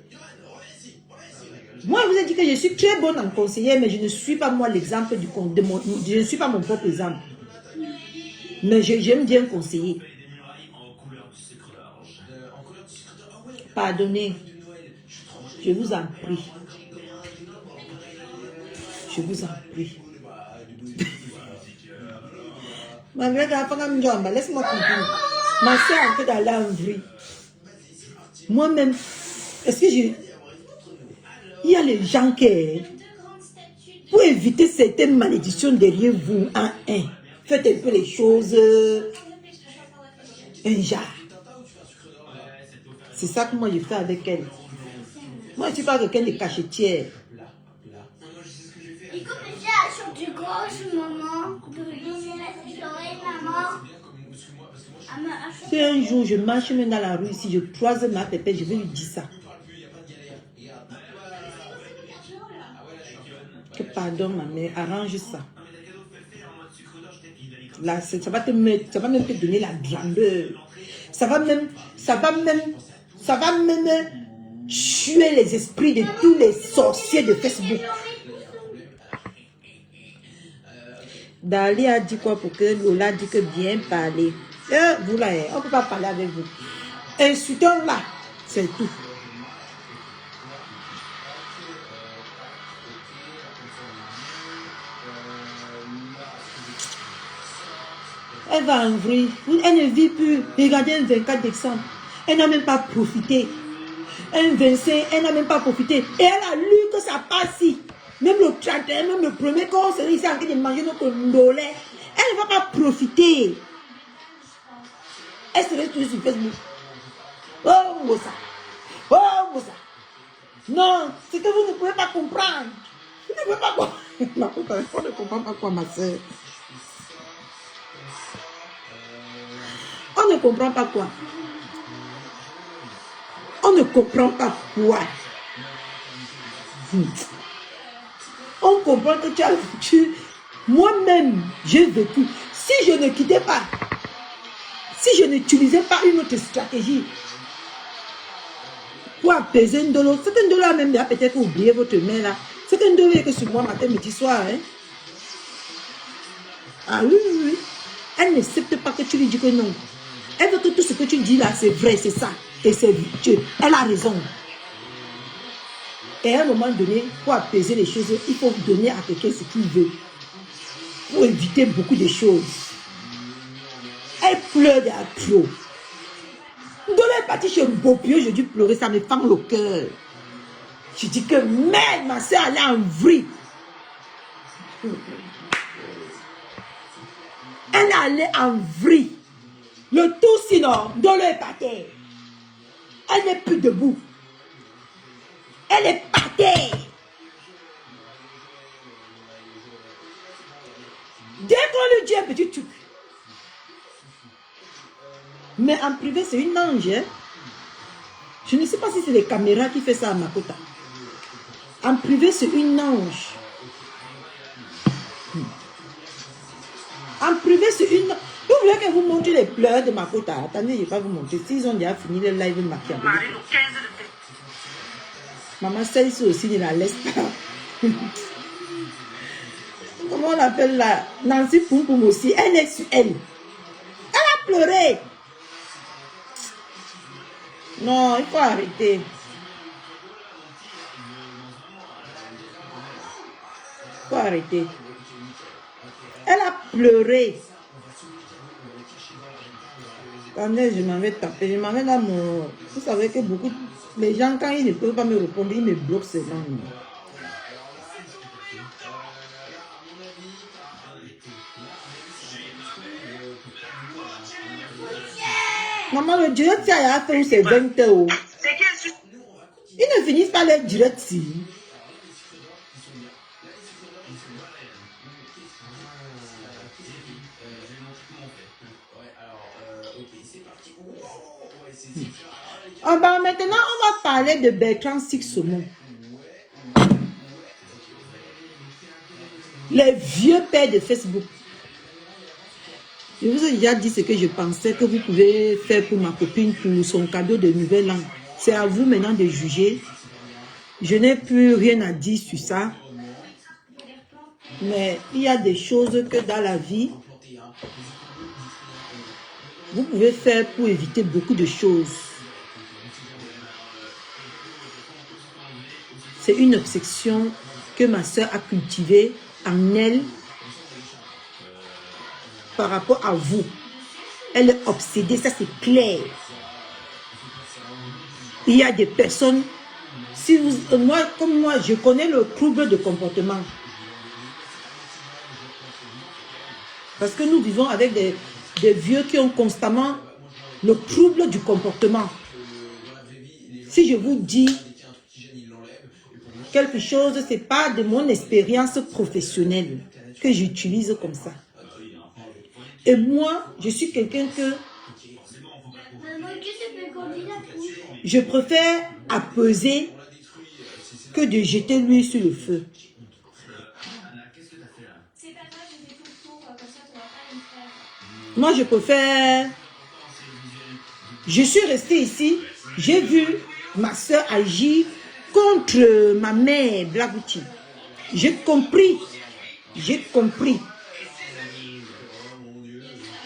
Moi, je vous ai dit que je suis très bonne en conseiller, mais je ne suis pas moi l'exemple je ne suis pas mon propre exemple. Mais j'aime bien conseiller. Pardonnez. Je vous en prie. Je vous en prie. Laisse-moi continuer. Ma soeur est en train d'aller en vrille. Moi-même, est-ce que Il y a les gens qui, pour éviter certaines malédictions derrière vous, faites un peu les choses, un genre. C'est ça que moi je fais avec elle. Moi je ne suis pas quelqu'un de cachetière. Il faut que j'ai sur du gauche, maman. De donner la soirée, maman. Si un jour je marche même dans la rue, si je croise ma pépette, je vais lui dire ça. Que pardon ma mère, arrange ça. Là, ça va même te donner la grandeur. Ça va même tuer les esprits de tous les sorciers de Facebook. Dali a dit quoi pour que Lola dit que bien parler. Vous là, on ne peut pas parler avec vous. Insultons là, c'est tout. Elle va en vrille. Elle ne vit plus. Regardez un 24 décembre. Elle n'a même pas profité. Un 25, elle n'a même pas profité. Et elle a lu que ça passe ici. Même le 31, même le premier, quand on serait ici en train de manger notre ndolé, elle ne va pas profiter. Elle serait toujours sur Facebook. Oh, Moussa. Oh, Moussa. Non, c'est que vous ne pouvez pas comprendre. Vous ne pouvez pas comprendre. On ne comprend pas quoi, ma soeur. On ne comprend pas quoi. On ne comprend pas quoi. On comprend que tu as vécu. Moi-même, j'ai vécu. Si je ne quittais pas, si je n'utilisais pas une autre stratégie pour apaiser un dollar, c'est un dollar même, peut-être oublier votre mère là. C'est un dollar que sur moi, matin, midi, soir. Hein? Ah oui, oui, oui. Elle n'accepte pas que tu lui dis que non. Elle veut que tout ce que tu dis là, c'est vrai, c'est ça. Et c'est Dieu. Elle a raison. Et à un moment donné, pour apaiser les choses, il faut donner à quelqu'un ce qu'il veut. Pour éviter beaucoup de choses. Elle pleure à trop. Donc elle est partie chez Mbopio, je dis pleurer, ça me fend le cœur. Je dis que merde, ma soeur, elle est en vrille. Elle est allée en vrille. Le tout sinon, Dolo est par terre. Elle n'est plus debout. Elle est par terre. Dès qu'on lui dit un petit truc. Mais en privé, c'est une ange. Hein? Je ne sais pas si c'est les caméras qui font ça à Makota. En privé, c'est une ange. En privé, c'est une ange. Vous voulez que vous montrez les pleurs de Makota? Attendez, je ne vais pas vous montrer. S'ils ont déjà fini le live maquillage. Maman, celle-ci aussi ne la laisse pas. Comment on l'appelle là? Nancy Poum Poum aussi. Elle est sur elle. Elle a pleuré. Non, il faut arrêter. Il faut arrêter. Elle a pleuré. Attendez, je m'en vais taper. Je m'en vais dans mon... Vous savez que beaucoup... Les gens, quand ils ne peuvent pas me répondre, ils me bloquent seulement. Maman, le direct, ça a fait où c'est 20 euros. Ils ne finissent pas le direct si. Oh, bah, maintenant, on va parler de Bertrand Sixomon. Les vieux pères de Facebook. Je vous ai déjà dit ce que je pensais que vous pouvez faire pour ma copine pour son cadeau de nouvel an. C'est à vous maintenant de juger. Je n'ai plus rien à dire sur ça. Mais il y a des choses que dans la vie, vous pouvez faire pour éviter beaucoup de choses. C'est une obsession que ma soeur a cultivée en elle par rapport à vous. Elle est obsédée, ça c'est clair. Il y a des personnes Si vous, comme moi, je connais le trouble de comportement. Parce que nous vivons avec des vieux qui ont constamment le trouble du comportement. Si je vous dis quelque chose, ce n'est pas de mon expérience professionnelle que j'utilise comme ça. Et moi, je suis quelqu'un que je préfère apaiser que de jeter l'huile sur le feu. Moi, je préfère... Je suis restée ici, j'ai vu ma soeur agir contre ma mère, Blagouti. J'ai compris. J'ai compris.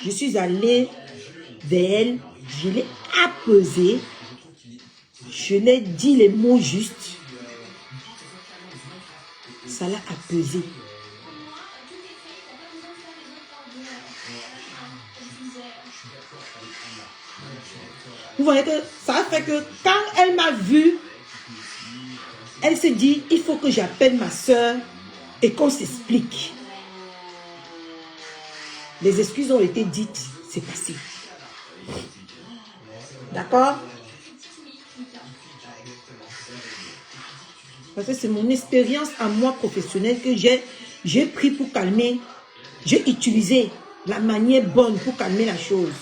Je suis allée vers elle, je l'ai apaisée, je lui ai dit les mots justes. Ça l'a apaisée. Vous voyez que ça a fait que quand elle m'a vue, elle s'est dit, il faut que j'appelle ma soeur et qu'on s'explique. Les excuses ont été dites, c'est passé. D'accord? Parce que c'est mon expérience à moi professionnelle que j'ai pris pour calmer. J'ai utilisé la manière bonne pour calmer la chose.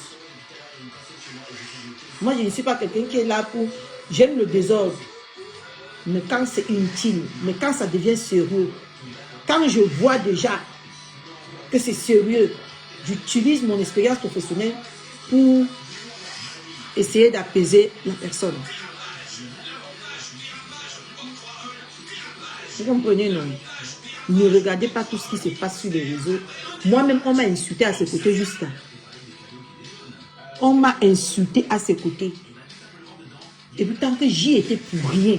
Moi, je ne suis pas quelqu'un qui est là pour... J'aime le désordre. Mais quand c'est inutile, mais quand ça devient sérieux, quand je vois déjà que c'est sérieux, j'utilise mon expérience professionnelle pour essayer d'apaiser la personne. Vous comprenez, non? Ne regardez pas tout ce qui se passe sur les réseaux. Moi-même, on m'a insulté à ses côtés juste là. On m'a insulté à ses côtés. Et pourtant que j'y étais pour rien.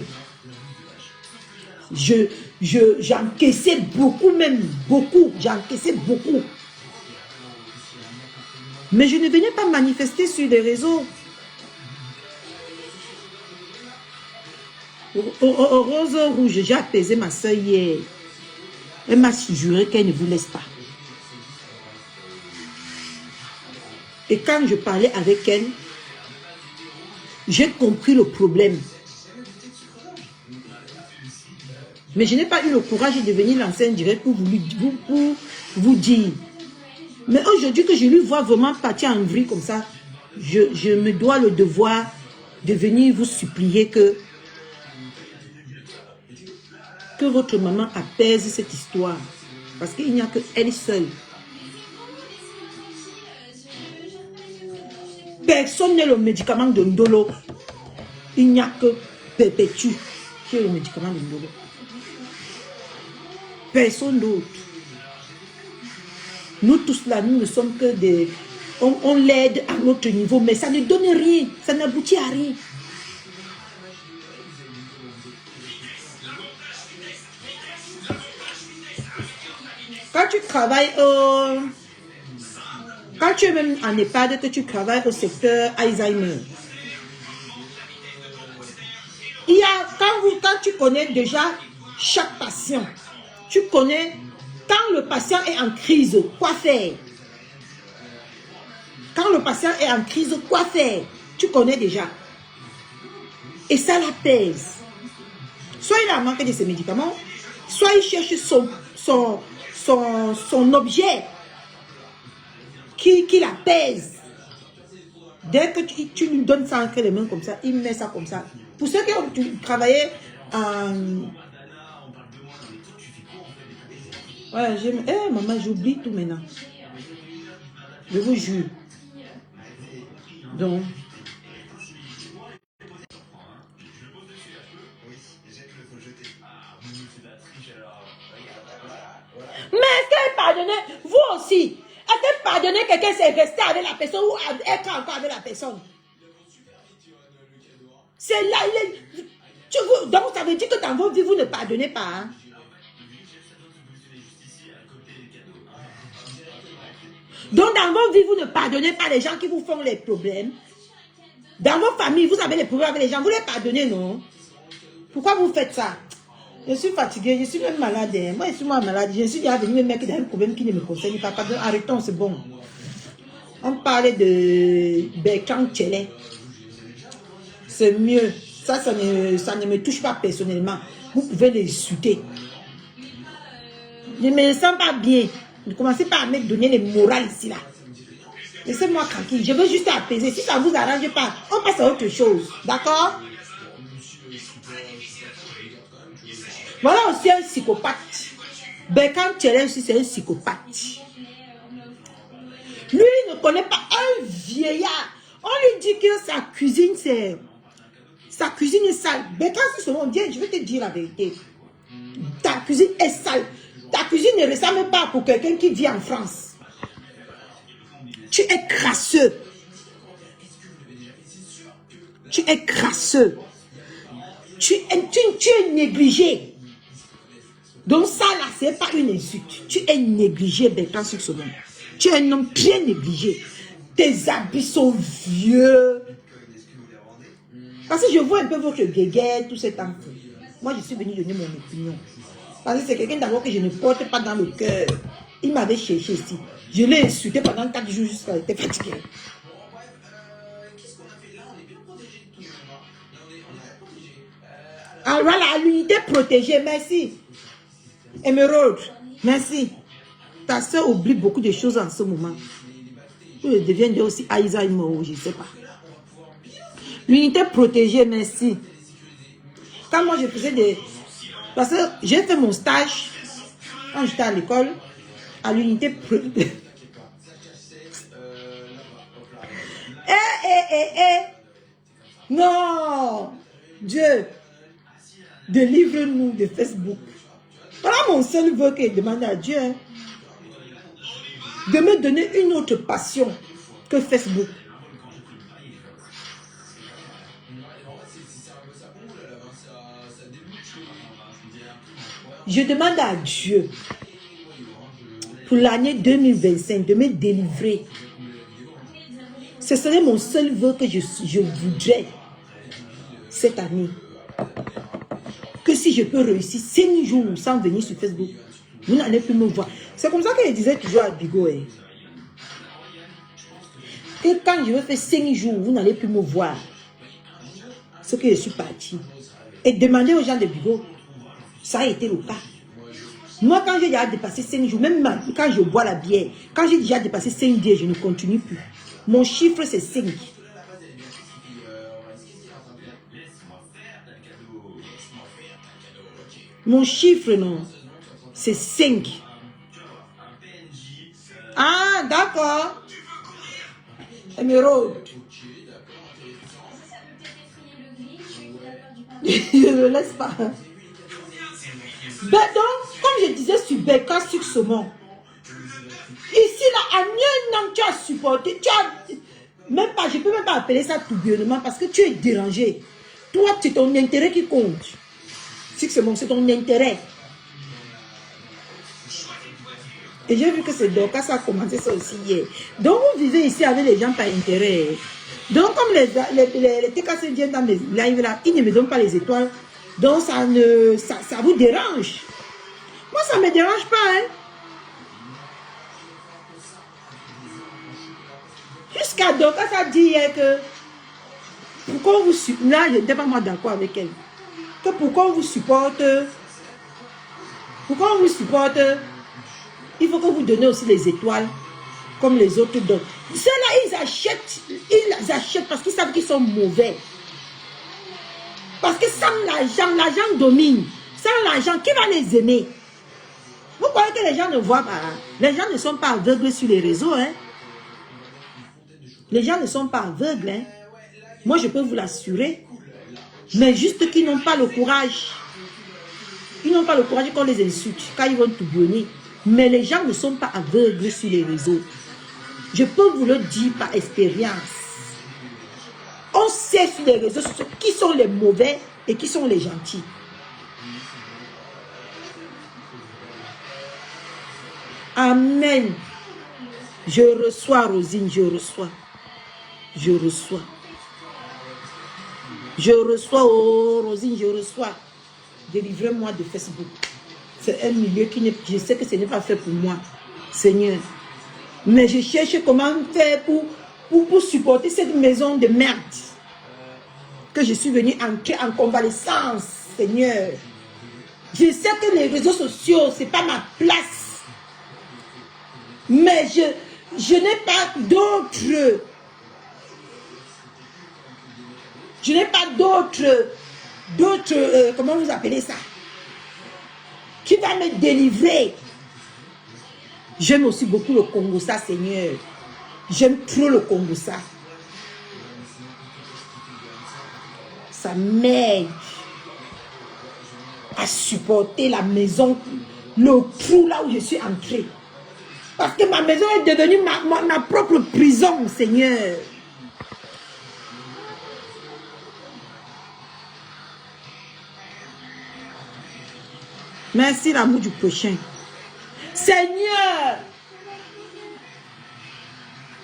J'encaissais beaucoup, même beaucoup. J'encaissais beaucoup. Mais je ne venais pas manifester sur les réseaux. Au rose rouge, j'ai apaisé ma soeur hier. Elle m'a juré qu'elle ne vous laisse pas. Et quand je parlais avec elle, j'ai compris le problème. Mais je n'ai pas eu le courage de venir lancer un direct pour vous dire. Mais aujourd'hui que je lui vois vraiment partir en vrille comme ça, je me dois le devoir de venir vous supplier que votre maman apaise cette histoire. Parce qu'il n'y a qu'elle seule. Personne n'est le médicament de Ndolo. Il n'y a que Perpétue qui est le médicament de Ndolo. Personne d'autre. Nous tous là, nous ne sommes que des... On l'aide à notre niveau, mais ça ne donne rien. Ça n'aboutit à rien. Quand tu travailles quand tu es même en EHPAD, que tu travailles au secteur Alzheimer, il y a, quand tu connais déjà chaque patient, tu connais quand le patient est en crise, quoi faire? Quand le patient est en crise, quoi faire? Tu connais déjà. Et ça l'apaise. Soit il a manqué de ses médicaments, soit il cherche son objet qui l'apaise. Dès que tu lui donnes ça entre les mains comme ça, il met ça comme ça. Pour ceux qui ont travaillé en... Ouais, maman, j'oublie tout maintenant. Je vous jure. Donc... Mais est-ce qu'elle pardonnait, vous aussi, est-ce qu'elle pardonnait quelqu'un, c'est rester avec la personne ou être encore avec la personne? C'est là, donc ça veut dire que dans vos vies, vous ne pardonnez pas. Hein? Donc dans vos vies, vous ne pardonnez pas les gens qui vous font les problèmes. Dans vos familles, vous avez les problèmes avec les gens, vous les pardonnez, non? Pourquoi vous faites ça? Je suis fatiguée, je suis même malade. Hein. Moi, je suis malade. Je suis déjà venu me mettre dans un problème qui ne me concerne pas. Pardon, arrêtons, c'est bon. On parlait de Bertrand Tchélé. C'est mieux. Ça ne me touche pas personnellement. Vous pouvez l'insulter. Je ne me sens pas bien. Ne commencez pas à me donner les morales ici, là. Laissez-moi tranquille. Je veux juste apaiser. Si ça ne vous arrange pas, on passe à autre chose. D'accord? Voilà aussi un psychopathe. Bertrand Tchélé aussi, c'est un psychopathe. Lui, il ne connaît pas un vieillard. On lui dit que sa cuisine, c'est... Sa cuisine est sale. Bertrand, si seulement viens, je vais te dire la vérité. Ta cuisine est sale. Ta cuisine ne ressemble pas pour quelqu'un qui vit en France. Tu es crasseux. Tu es crasseux. Tu es négligé. Donc ça là, ce n'est pas une insulte. Tu es négligé, Bertrand Suxoman. Tu es un homme bien négligé. Tes habits sont vieux. Parce que je vois un peu votre guéguerre, tout ce temps. Moi, je suis venu donner mon opinion. Parce que c'est quelqu'un d'abord que je ne porte pas dans le cœur. Il m'avait cherché ici. Je l'ai insulté pendant 4 jours jusqu'à ce qu'il était fatigué. Ah voilà, l'unité protégée, merci. Émeraude, merci. Ta soeur oublie beaucoup de choses en ce moment. Je deviens aussi Alzheimer, je ne sais pas. L'unité protégée, merci. Quand moi je faisais des... Parce que j'ai fait mon stage quand j'étais à l'école, à l'unité protégée. Non! Dieu, délivre-nous de Facebook. Voilà mon seul vœu que je demande à Dieu. Hein, de me donner une autre passion que Facebook. Je demande à Dieu pour l'année 2025 de me délivrer. Ce serait mon seul vœu que je voudrais cette année. Que si je peux réussir 5 jours sans venir sur Facebook, vous n'allez plus me voir. C'est comme ça que je disais toujours à Bigo. Hein, que quand je vais faire 5 jours, vous n'allez plus me voir. C'est que je suis parti. Et demander aux gens de Bigo, ça a été le cas. Moi, quand j'ai déjà dépassé 5 jours, même quand je bois la bière, quand j'ai déjà dépassé 5 dias, je ne continue plus. Mon chiffre, c'est 5. Mon chiffre, non, c'est 5. Ah, d'accord. Émeraude. Je ne laisse pas. Ben donc, comme je disais sur Bertrand Suxoman, ici, là, en un an, tu as supporté, tu as... Même pas, je ne peux même pas appeler ça tourbillonnement parce que tu es dérangé. Toi, c'est ton intérêt qui compte. Suxoman, c'est ton intérêt. Et j'ai vu que c'est Dorcas, ça a commencé ça aussi hier. Donc, vous vivez ici avec les gens par intérêt. Donc, comme les TKC viennent dans mes lives là, ils ne me donnent pas les étoiles. Donc, ça vous dérange. Moi, ça ne me dérange pas. Hein. Jusqu'à Dorcas a dit hier que pourquoi vous supporte. Là, je n'étais pas moi d'accord avec elle. Que pourquoi on vous supporte. Pourquoi on vous supporte. Il faut que vous donnez aussi les étoiles comme les autres donnent. Ceux-là, ils achètent parce qu'ils savent qu'ils sont mauvais. Parce que sans l'argent domine. Sans l'argent, qui va les aimer? Vous croyez que les gens ne voient pas? Les gens ne sont pas aveugles sur les réseaux. Hein? Les gens ne sont pas aveugles. Hein? Moi, je peux vous l'assurer. Mais juste qu'ils n'ont pas le courage. Ils n'ont pas le courage qu'on les insulte. Quand ils vont tout donner. Mais les gens ne sont pas aveugles sur les réseaux. Je peux vous le dire par expérience. On sait sur les réseaux sociaux qui sont les mauvais et qui sont les gentils. Amen. Je reçois, Rosine, je reçois. Je reçois. Je reçois, oh Rosine, je reçois. Délivrez-moi de Facebook. C'est un milieu qui n'est, je sais que ce n'est pas fait pour moi, Seigneur. Mais je cherche comment faire pour supporter cette maison de merde. Que je suis venue entrer en convalescence, Seigneur. Je sais que les réseaux sociaux, ce n'est pas ma place. Mais je n'ai pas d'autres. Je n'ai pas d'autres, comment vous appelez ça? Qui va me délivrer. J'aime aussi beaucoup le Congo, ça, Seigneur. J'aime trop le Congo, ça. Ça m'aide à supporter la maison, le trou là où je suis entrée. Parce que ma maison est devenue ma propre prison, Seigneur. Merci l'amour du prochain. Seigneur,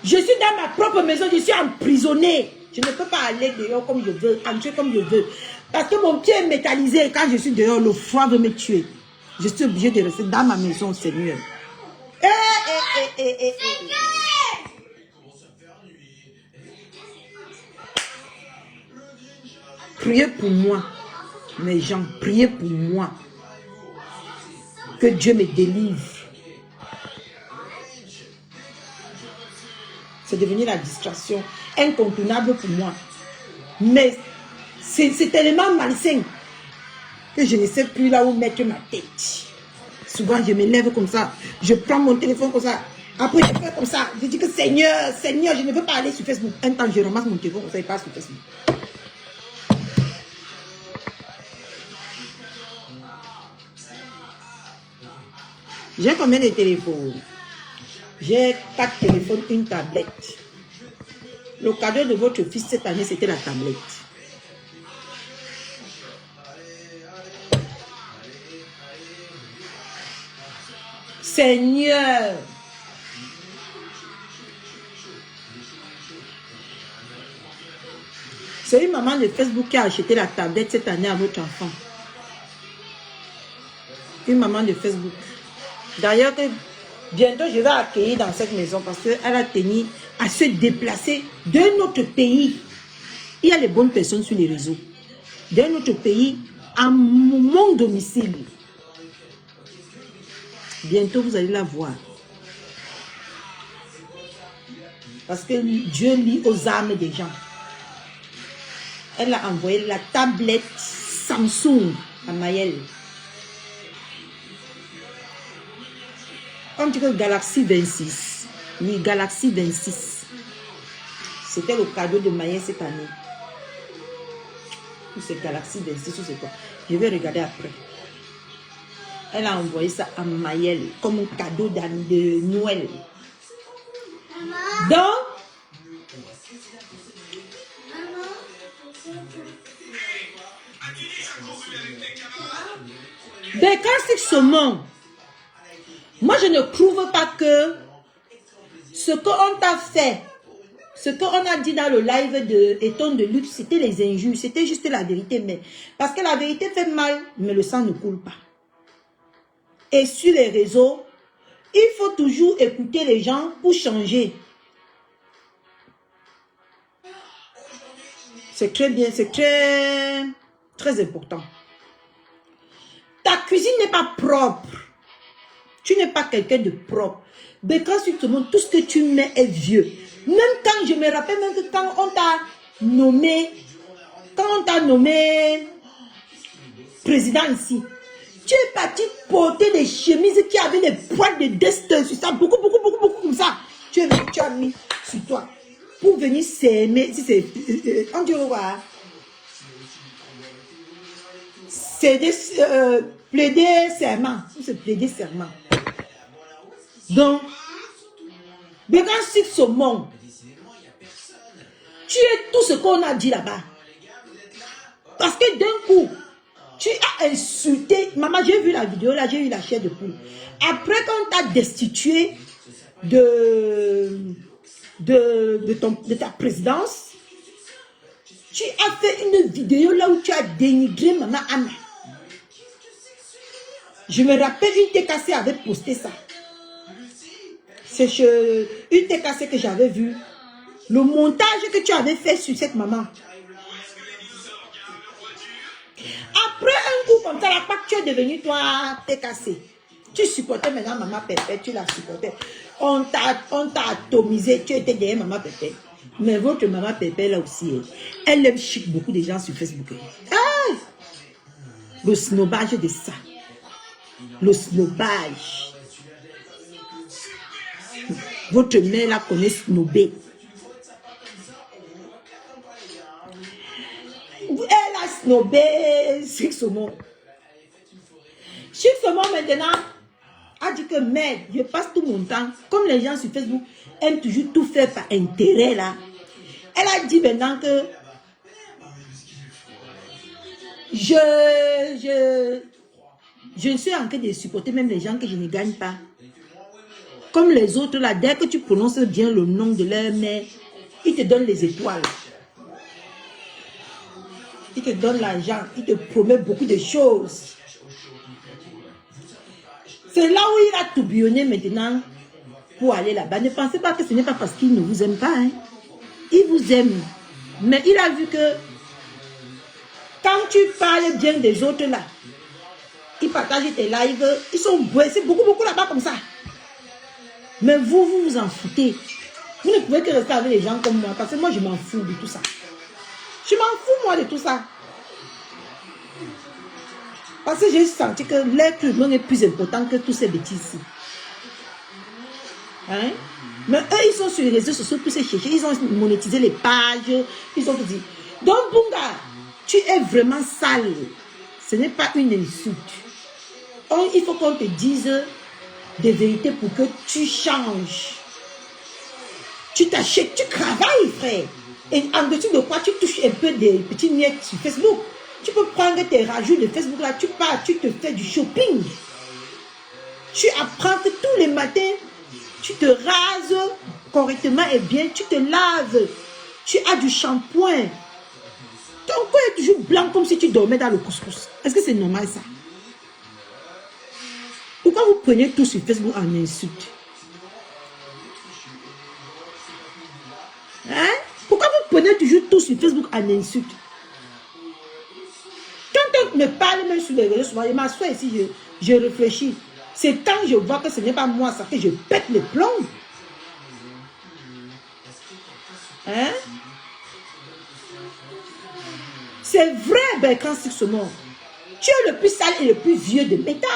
je suis dans ma propre maison, je suis emprisonnée. Je ne peux pas aller dehors comme je veux, entrer comme je veux. Parce que mon pied est métallisé et quand je suis dehors, le froid veut me tuer. Je suis obligée de rester dans ma maison, Seigneur. Priez pour moi, mes gens, priez pour moi. Que Dieu me délivre. C'est devenu la distraction incontournable pour moi. Mais c'est tellement malsain que je ne sais plus là où mettre ma tête. Souvent, je me lève comme ça. Je prends mon téléphone comme ça. Après, je fais comme ça. Je dis que Seigneur, Seigneur, je ne veux pas aller sur Facebook. Un temps, je ramasse mon téléphone comme ça et passe sur Facebook. J'ai combien de téléphones? J'ai 4 téléphones, une tablette. Le cadeau de votre fils cette année, c'était la tablette. Seigneur, c'est une maman de Facebook qui a acheté la tablette cette année à votre enfant. Une maman de Facebook. D'ailleurs, bientôt je vais accueillir dans cette maison parce qu'elle a tenu à se déplacer d'un autre pays. Il y a les bonnes personnes sur les réseaux. D'un autre pays à mon domicile. Bientôt vous allez la voir. Parce que Dieu lit aux âmes des gens. Elle a envoyé la tablette Samsung à Maëlle. Comme tu dis Galaxy 26. Oui, Galaxy 26. C'était le cadeau de Maëlle cette année. Ou c'est Galaxy 26 ou c'est quoi? Je vais regarder après. Elle a envoyé ça à Maëlle comme un cadeau de Noël. Donc, Bécasse Saumon. Moi, je ne trouve pas que ce qu'on t'a fait, ce qu'on a dit dans le live de Eton de luxe, c'était les injures, c'était juste la vérité. Mais parce que la vérité fait mal, mais le sang ne coule pas. Et sur les réseaux, il faut toujours écouter les gens pour changer. C'est très bien, c'est très important. Ta cuisine n'est pas propre. Tu n'es pas quelqu'un de propre. Mais quand tu te montres, tout ce que tu mets est vieux. Même quand, je me rappelle même que quand on t'a nommé, président ici, tu es parti porter des chemises qui avaient des poils de destin sur ça, beaucoup comme ça. Tu as mis sur toi pour venir s'aimer. Si c'est, on dit voir. C'est des plaider serment. C'est plaider serment. Donc, Bécasse Saumon, tu es tout ce qu'on a dit là-bas. Parce que d'un coup, tu as insulté. Maman, j'ai vu la vidéo là, j'ai eu la chair de poule. Après, quand on t'a destitué de ta présidence, Tu as fait une vidéo là où tu as dénigré maman Anna. Je me rappelle, une TKC avait posté ça. C'est une TKC que j'avais vu. Le montage que tu avais fait sur cette maman. Après un coup comme ça, la part tu es devenu toi TKC. Tu supportais maintenant maman Pépé, tu la supportais. On t'a atomisé, tu étais derrière maman Pépé. Mais votre maman Pépé là aussi, elle aime chic beaucoup de gens sur Facebook. Ah! Le snobage de ça. Le snobage. Votre mère la connaît snobé. Elle a snobé Chixomon. Chixomon maintenant a dit que merde, je passe tout mon temps. Comme les gens sur Facebook aiment toujours tout faire par intérêt là. Elle a dit maintenant que je suis en train de supporter même les gens que je ne gagne pas. Comme les autres là, dès que tu prononces bien le nom de leur mère, ils te donnent les étoiles. Ils te donnent l'argent, ils te promettent beaucoup de choses. C'est là où il a tourbillonné maintenant pour aller là-bas. Ne pensez pas que ce n'est pas parce qu'il ne vous aime pas. Hein. Il vous aime. Mais il a vu que quand tu parles bien des autres là, ils partagent tes lives, ils sont c'est beaucoup là-bas comme ça. Mais vous vous en foutez. Vous ne pouvez que rester avec les gens comme moi, parce que moi je m'en fous de tout ça. Je m'en fous moi de tout ça. Parce que j'ai senti que l'être humain est plus important que tous ces bêtises. Hein? Mais eux, ils sont sur les réseaux sociaux pour se chercher. Ils ont monétisé les pages. Ils ont tout dit. Donc, Bunga, tu es vraiment sale. Ce n'est pas une insulte. Donc, il faut qu'on te dise des vérités pour que tu changes. Tu t'achètes, tu travailles, frère. Et en dessous de quoi tu touches un peu des petits miettes sur Facebook. Tu peux prendre tes rajouts de Facebook là, tu pars, tu te fais du shopping. Tu apprends que tous les matins, tu te rases correctement et bien, tu te laves. Tu as du shampoing. Ton corps est toujours blanc comme si tu dormais dans le couscous. Est-ce que c'est normal ça? Pourquoi vous prenez tout sur Facebook en insulte? Hein? Pourquoi vous prenez toujours tout sur Facebook en insulte? Quand on me parle même sur les réseaux sociaux, je m'assois ici, je réfléchis. C'est quand je vois que ce n'est pas moi, ça que je pète les plombs. Hein? C'est vrai, Bertrand Chixomon. Tu es le plus sale et le plus vieux de Méta.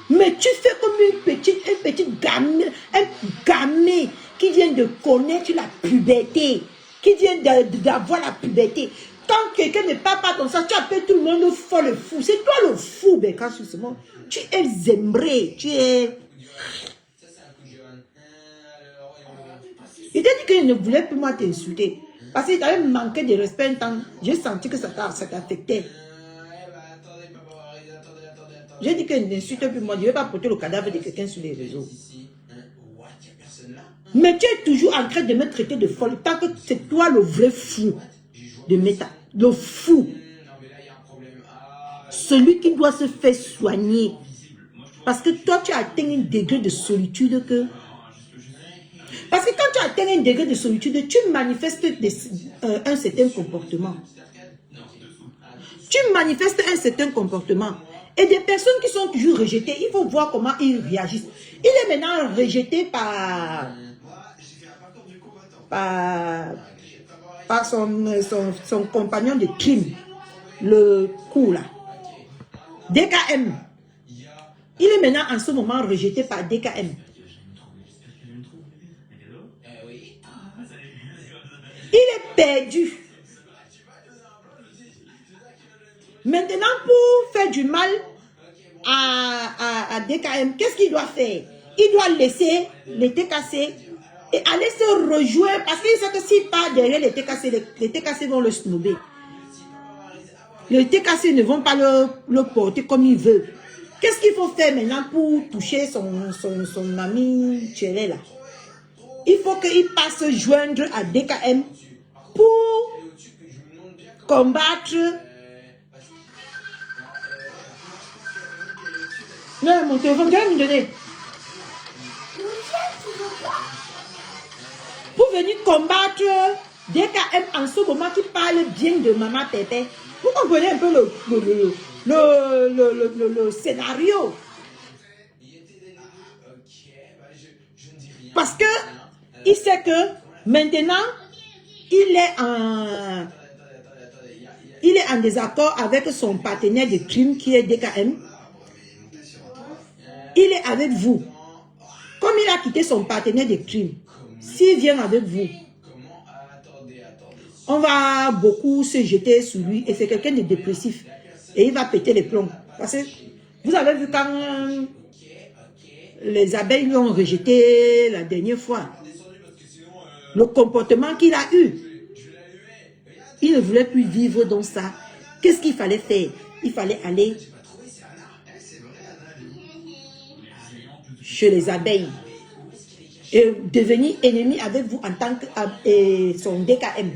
Mais tu fais comme un petit gamin, un gamin qui vient de connaître la puberté, qui vient d'avoir la puberté. Quand quelqu'un ne parle pas comme ça, tu appelles tout le monde folle fou. C'est toi le fou, Bertrand Chixomon. Tu es zébré, tu es... Il t'a dit qu'il ne voulait plus moi t'insulter. Parce qu'il t'avait manqué de respect un temps. J'ai senti que ça t'affectait. J'ai dit qu'il n'insulte plus moi. Je ne vais pas porter le cadavre de quelqu'un sur les réseaux. Mais tu es toujours en train de me traiter de folle. Tant que c'est toi le vrai fou de Méta. Le fou. Celui qui doit se faire soigner. Parce que toi, tu as atteint un degré de solitude que... Parce que quand tu atteins un degré de solitude, tu manifestes un certain comportement. Tu manifestes un certain comportement. Et des personnes qui sont toujours rejetées, il faut voir comment ils réagissent. Il est maintenant rejeté par son compagnon de crime, le coup là. DKM. Il est maintenant en ce moment rejeté par DKM. Il est perdu. Maintenant, pour faire du mal à DKM, qu'est-ce qu'il doit faire? Il doit laisser les TKC et aller se rejoindre. Parce qu'il sait que s'il part derrière les TKC vont le snobber. Les TKC ne vont pas le porter comme il veut. Qu'est-ce qu'il faut faire maintenant pour toucher son ami Tchélé là? Il faut qu'il passe joindre à DKM pour combattre. Non, mon téléphone, viens me donner. Pour venir combattre DKM en ce moment qui parle bien de Maman Pépé. Vous comprenez un peu le scénario. Parce que il sait que maintenant, il est en désaccord avec son partenaire de crime qui est DKM. Il est avec vous. Comme il a quitté son partenaire de crime, s'il vient avec vous, on va beaucoup se jeter sur lui et c'est quelqu'un de dépressif. Et il va péter les plombs. Parce que vous avez vu quand les abeilles lui ont rejeté la dernière fois, le comportement qu'il a eu. Il ne voulait plus vivre dans ça. Qu'est-ce qu'il fallait faire? Il fallait aller chez les abeilles et devenir ennemi avec vous en tant que son DKM.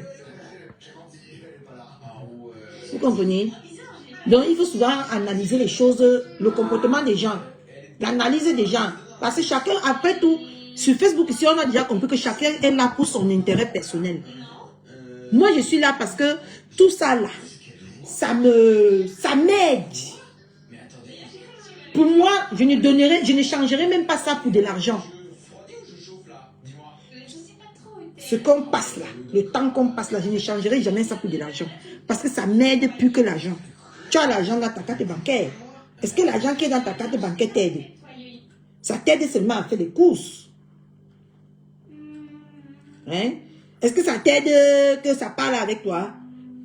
Vous comprenez? Donc il faut souvent analyser les choses, le comportement des gens, l'analyse des gens. Parce que chacun, après tout, sur Facebook ici, on a déjà compris que chacun est là pour son intérêt personnel. Moi, je suis là parce que tout ça là, ça m'aide. Pour moi, je ne changerai même pas ça pour de l'argent. Ce qu'on passe là, le temps qu'on passe là, je ne changerai jamais ça pour de l'argent. Parce que ça m'aide plus que l'argent. Tu as l'argent dans ta carte bancaire. Est-ce que l'argent qui est dans ta carte bancaire t'aide? Ça t'aide seulement à faire des courses. Hein? Est-ce que ça t'aide que ça parle avec toi?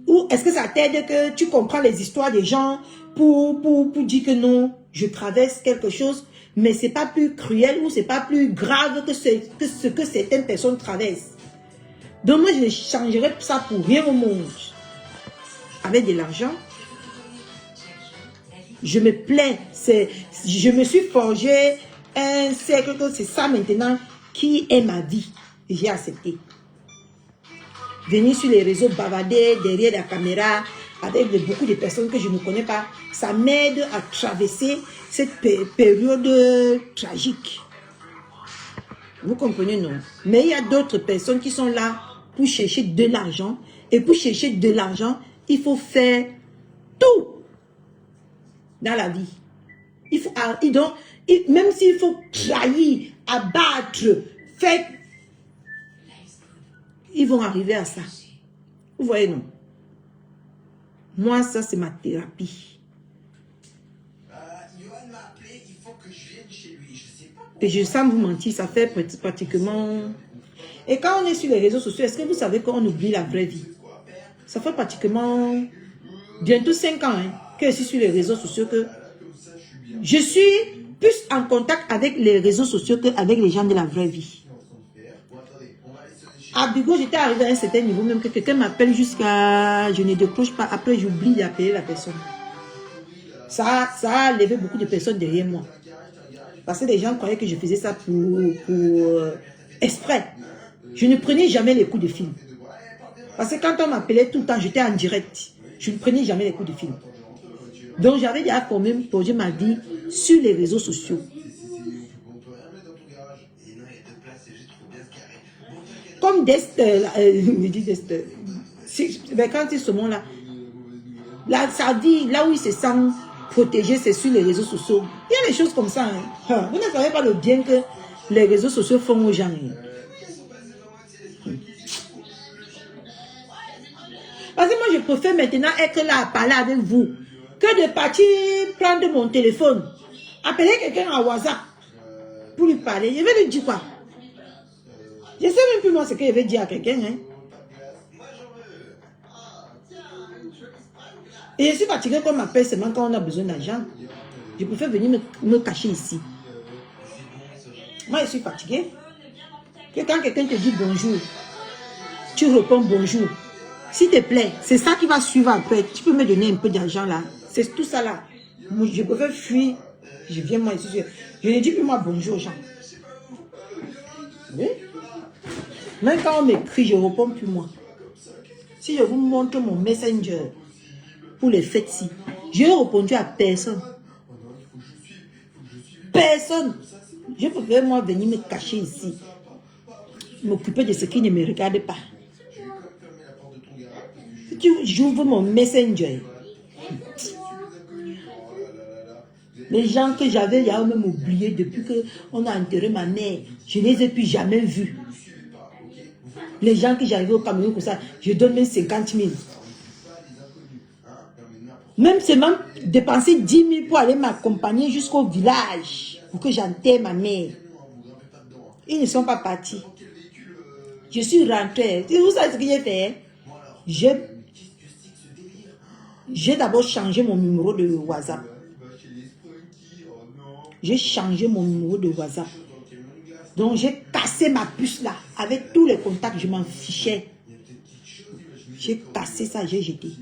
Ou est-ce que ça t'aide que tu comprends les histoires des gens pour dire que non, je traverse quelque chose, mais c'est pas plus cruel ou c'est pas plus grave que ce que certaines personnes traversent. Donc moi, je ne changerai ça pour rien au monde. Avec de l'argent, je me plais. Je me suis forgé un cercle, c'est ça maintenant qui est ma vie. J'ai accepté. Venir sur les réseaux, bavarder derrière la caméra avec beaucoup de personnes que je ne connais pas, ça m'aide à traverser cette période tragique. Vous comprenez, non? Mais il y a d'autres personnes qui sont là pour chercher de l'argent. Et pour chercher de l'argent, il faut faire tout dans la vie. Même s'il faut trahir, abattre, faire... Ils vont arriver à ça. Vous voyez, non? Moi, ça, c'est ma thérapie. Et je sens vous mentir, ça fait pratiquement... Et quand on est sur les réseaux sociaux, est-ce que vous savez qu'on oublie la vraie vie? Ça fait pratiquement bientôt 5 ans hein, que je suis sur les réseaux sociaux, que je suis plus en contact avec les réseaux sociaux qu'avec les gens de la vraie vie. À Bigo, j'étais arrivé à un certain niveau, même que quelqu'un m'appelle jusqu'à... Je ne décroche pas, après j'oublie d'appeler la personne. Ça a levé beaucoup de personnes derrière moi. Parce que les gens croyaient que je faisais ça pour exprès. Je ne prenais jamais les coups de fil. Parce que quand on m'appelait tout le temps, j'étais en direct. Je ne prenais jamais les coups de fil. Donc j'avais déjà posé ma vie sur les réseaux sociaux. Comme Dester, quand il se montre là, sa vie, là où il se sent protégé, c'est sur les réseaux sociaux. Il y a des choses comme ça. Hein. Vous ne savez pas le bien que les réseaux sociaux font aux gens. Parce que moi, je préfère maintenant être là à parler avec vous que de partir prendre mon téléphone, appeler quelqu'un à WhatsApp pour lui parler. Je vais lui dire quoi? Je ne sais même plus moi ce que je vais dire à quelqu'un. Hein. Et je suis fatiguée qu'on m'appelle seulement quand on a besoin d'argent. Je préfère venir me cacher ici. Moi, je suis fatiguée. Que quand quelqu'un te dit bonjour, tu réponds bonjour. S'il te plaît, c'est ça qui va suivre après. Tu peux me donner un peu d'argent là. C'est tout ça là. Moi, je préfère fuir. Je viens moi ici. Je ne dis plus moi bonjour aux gens. Oui? Même quand on m'écrit, je ne réponds plus moi. Si je vous montre mon messenger pour les fêtes-ci, je n'ai répondu à personne. Personne. Je préfère moi venir me cacher ici. M'occuper de ce qui ne me regarde pas. Si j'ouvre mon messenger, les gens que j'avais même oubliés depuis qu'on a enterré ma mère, je ne les ai plus jamais vus. Les gens que j'arrivais au Cameroun comme ça, je donne même 50 000. Même c'est même dépenser 10 000 pour aller m'accompagner jusqu'au village pour que j'enterre ma mère. Ils ne sont pas partis. Je suis rentrée. Vous savez ce que j'ai fait? J'ai d'abord changé mon numéro de WhatsApp. J'ai changé mon numéro de WhatsApp. Donc j'ai cassé ma puce là. Avec tous les contacts, je m'en fichais. J'ai cassé ça, j'ai jeté.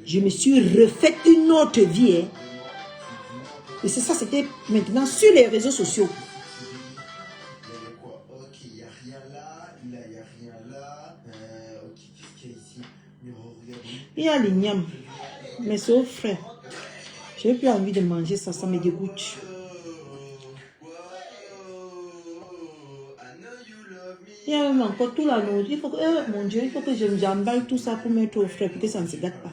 Je me suis refait une autre vie. Hein. Et c'est ça, c'était maintenant sur les réseaux sociaux. Il y a l'igname. Mais c'est au frais. Je n'ai plus envie de manger ça, ça me dégoûte. Il y a même encore tout la nourriture. Il faut que, mon Dieu, il faut que j'emballe tout ça pour mettre au frais pour que ça ne se gâte pas.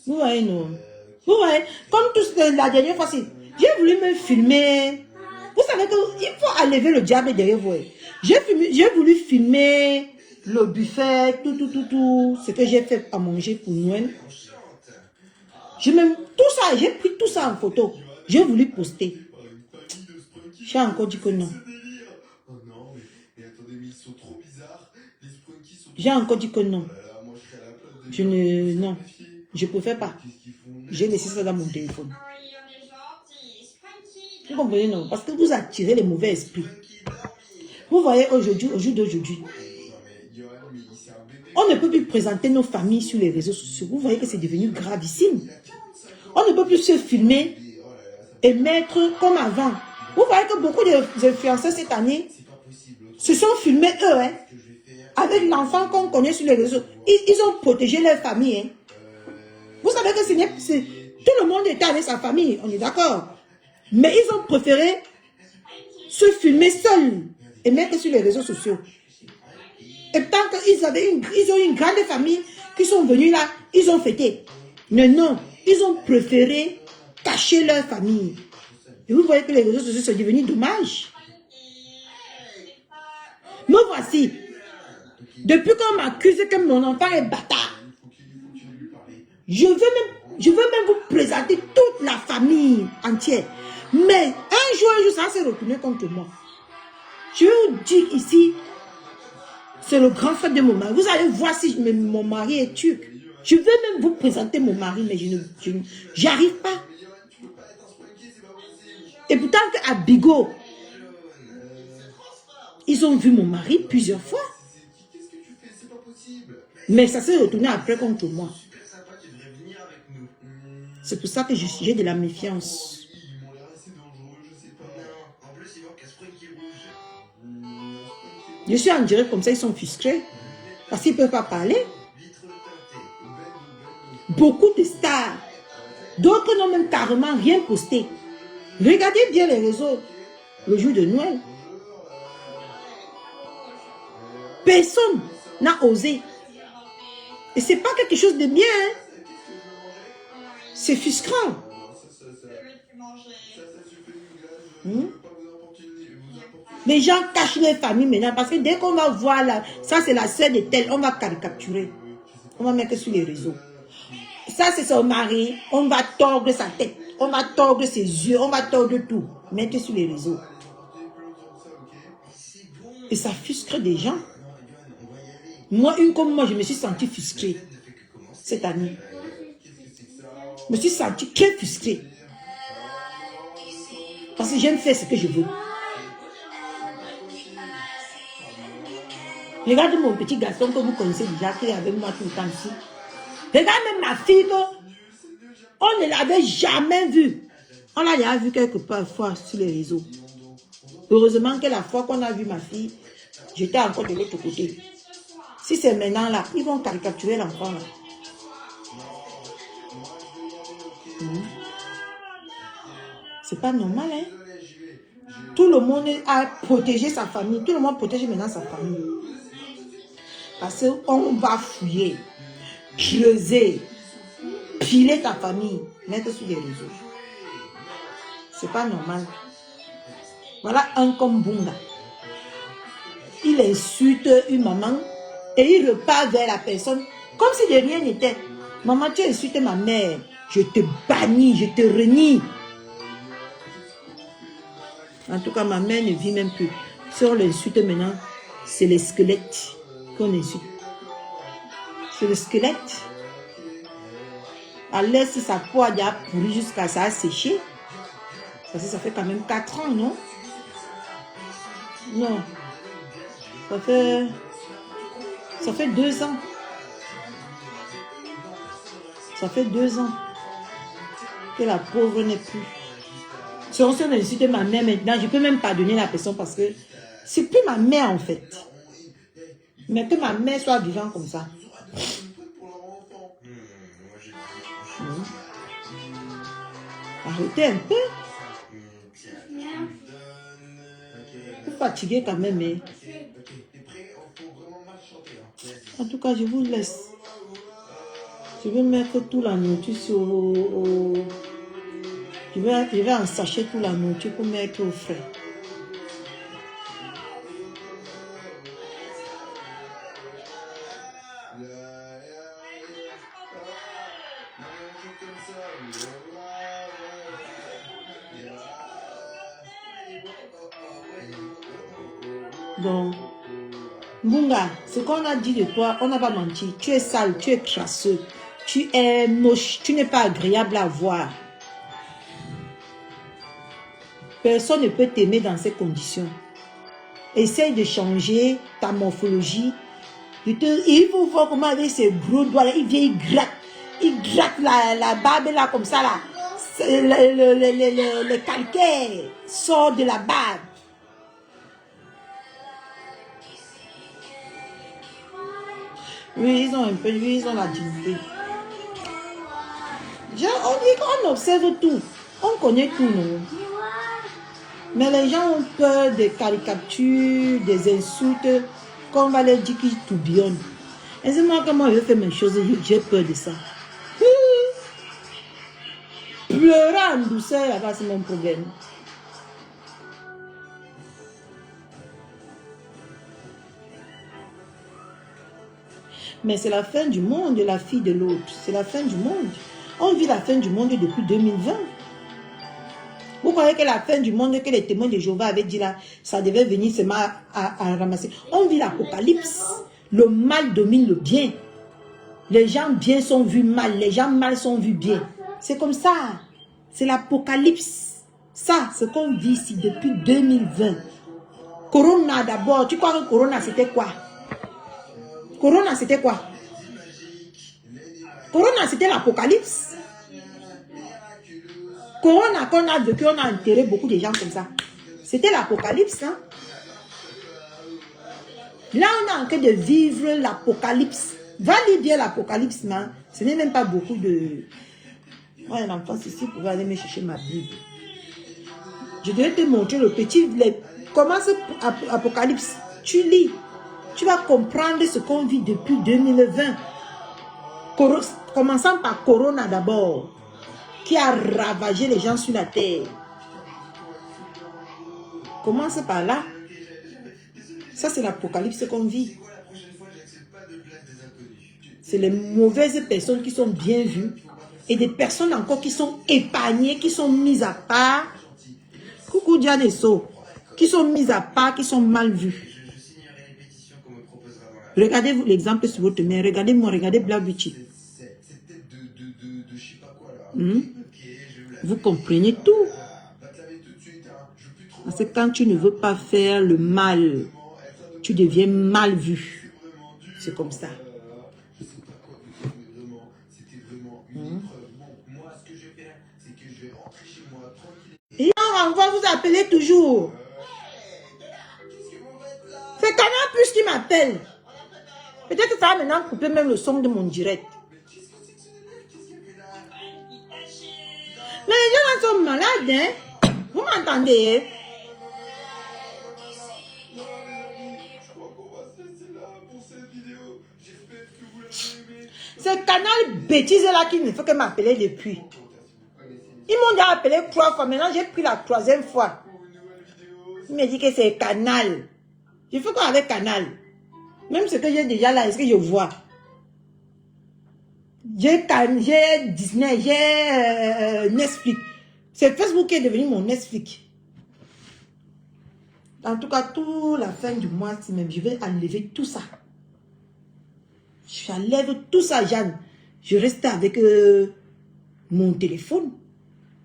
Vous voyez, non? Vous voyez, comme tout la dernière fois, j'ai voulu me filmer. Vous savez qu'il faut enlever le diable derrière vous. J'ai voulu filmer le buffet, tout, ce que j'ai fait à manger pour Noël. Tout ça, j'ai pris tout ça en photo. J'ai voulu poster. J'ai encore dit que non. J'ai encore dit que non. Non, je ne préfère pas. J'ai laissé ça dans mon téléphone. Vous comprenez, non? Parce que vous attirez les mauvais esprits. Vous voyez, au jour d'aujourd'hui, on ne peut plus présenter nos familles sur les réseaux sociaux. Vous voyez que c'est devenu gravissime. On ne peut plus se filmer et mettre comme avant. Vous voyez que beaucoup d'influenceurs cette année se sont filmés eux, hein, avec l'enfant qu'on connaît sur les réseaux. Ils ont protégé leur famille. Hein. Vous savez que tout le monde était avec sa famille, on est d'accord. Mais ils ont préféré se filmer seuls et mettre sur les réseaux sociaux. Et tant qu'ils ont une grande famille qui sont venus là, ils ont fêté. Mais non, ils ont préféré cacher leur famille. Et vous voyez que les réseaux sociaux sont devenus dommages. Me voici. Depuis qu'on m'accuse que mon enfant est bâtard, je veux même vous présenter toute la famille entière. Mais un jour, ça s'est retourné contre moi. Je vais vous dire ici, c'est le grand frère de mon mari. Vous allez voir si mon mari est turc. Je vais même vous présenter mon mari, mais je n'arrive pas. Et pourtant qu'à Bigot, ils ont vu mon mari plusieurs fois. Mais ça s'est retourné après contre moi. C'est pour ça que j'ai de la méfiance. Je suis en direct comme ça, ils sont frustrés. Parce qu'ils ne peuvent pas parler. Beaucoup de stars. D'autres n'ont même carrément rien posté. Regardez bien les réseaux. Le jour de Noël. Personne n'a osé. Et ce n'est pas quelque chose de bien. Hein? C'est frustrant. Les gens cachent les familles maintenant parce que dès qu'on va voir là, ça c'est la sœur de telle, on va caricaturer. On va mettre sur les réseaux. Ça c'est son mari, on va tordre sa tête, on va tordre ses yeux, on va tordre tout. Mettre sur les réseaux. Et ça frustre des gens. Moi, comme moi, je me suis sentie frustrée cette année. Je me suis sentie très frustrée. Parce que j'aime faire ce que je veux. Regarde mon petit garçon que vous connaissez déjà, qui est avec moi tout le temps ici. Regarde même ma fille, on ne l'avait jamais vue. On l'a déjà vue quelque part fois sur les réseaux. Heureusement que la fois qu'on a vu ma fille, j'étais encore de l'autre côté. Si c'est maintenant là, ils vont caricaturer l'enfant là. C'est pas normal, hein? Tout le monde a protégé sa famille. Tout le monde protège maintenant sa famille. Parce qu'on va fouiller, creuser, piler ta famille, mettre sur les réseaux. C'est pas normal. Voilà un comme Bunga. Il insulte une maman et il repart vers la personne comme si de rien n'était. Maman, tu insultes ma mère. Je te bannis, je te renie. En tout cas, ma mère ne vit même plus. Si on l'insulte maintenant, c'est les squelettes qu'on insulte. C'est le squelette. Alors, si sa peau a déjà pourri jusqu'à ça a séché, parce que ça fait quand même 4 ans, non? Non. Ça fait 2 ans. Ça fait 2 ans que la pauvre n'est plus. Si on insulte ma mère maintenant, je ne peux même pardonner la personne parce que c'est plus ma mère en fait. Mais que ma mère soit vivante comme ça. Arrêtez un peu. Vous fatiguez quand même. Hein. En tout cas, je vous laisse. Je vais mettre tout la nourriture sur... Je vais en sachet tout la nourriture pour mettre au frais. Bon, Bunga, ce qu'on a dit de toi, on n'a pas menti. Tu es sale, tu es crasseux, tu es moche, tu n'es pas agréable à voir. Personne ne peut t'aimer dans ces conditions. Essaye de changer ta morphologie. Il faut voir comment avec ses gros doigts, il vient, il gratte la barbe là comme ça là. Le calcaire sort de la barbe. Oui, ils ont un peu, oui, ils ont la dignité. On dit qu'on observe tout. On connaît tout, non? Mais les gens ont peur des caricatures, des insultes, qu'on va leur dire qu'ils tourbillonnent. Et c'est moi, comment je fais mes choses, j'ai peur de ça. Pleurer en douceur, là-bas, c'est mon problème. Mais c'est la fin du monde, la fille de l'autre. C'est la fin du monde. On vit la fin du monde depuis 2020. Vous croyez que la fin du monde, que les témoins de Jéhovah avaient dit là, ça devait venir seulement à ramasser. On vit l'apocalypse. Le mal domine le bien. Les gens bien sont vus mal. Les gens mal sont vus bien. C'est comme ça. C'est l'apocalypse. Ça, ce qu'on vit ici depuis 2020. Corona d'abord. Tu crois que Corona c'était quoi? Corona c'était quoi? Corona c'était l'apocalypse. Corona qu'on a vécu, on a enterré beaucoup de gens comme ça. C'était l'apocalypse. Hein? Là, on est en train de vivre l'apocalypse. Va lire bien l'apocalypse, hein? Ce n'est même pas beaucoup de... Moi, un enfant ici pour aller me chercher ma Bible. Je devais te montrer le petit... Comment ce apocalypse? Tu lis. Tu vas comprendre ce qu'on vit depuis 2020. Commençant par Corona d'abord, qui a ravagé les gens sur la terre. Commence par là. Ça, c'est l'apocalypse qu'on vit. C'est les mauvaises personnes qui sont bien vues et des personnes encore qui sont épargnées, qui sont mises à part. Coucou Dianesso, qui sont mises à part, qui sont mal vues. Regardez l'exemple sur votre main. Regardez-moi, regardez Blabucci. Vous comprenez tout. Parce que quand tu ne veux pas faire le mal, tu deviens mal vu. C'est comme ça. Et on va vous appeler toujours. C'est Canal Plus qui m'appelle. Peut-être que ça va maintenant couper même le son de mon direct. Mais les gens sont malades, hein? Vous m'entendez? C'est Canal bêtise là qui ne fait que m'appeler depuis. Ils m'ont déjà appelé 3 fois. Maintenant, j'ai pris la 3e fois. Il me dit que c'est Canal. Je fais quoi avec Canal? Même ce que j'ai déjà là, est-ce que je vois? J'ai Disney, j'ai Netflix. C'est Facebook qui est devenu mon Netflix. En tout cas, toute la fin du mois, si même, je vais enlever tout ça. J'enlève tout ça, Jeanne. Je reste avec mon téléphone.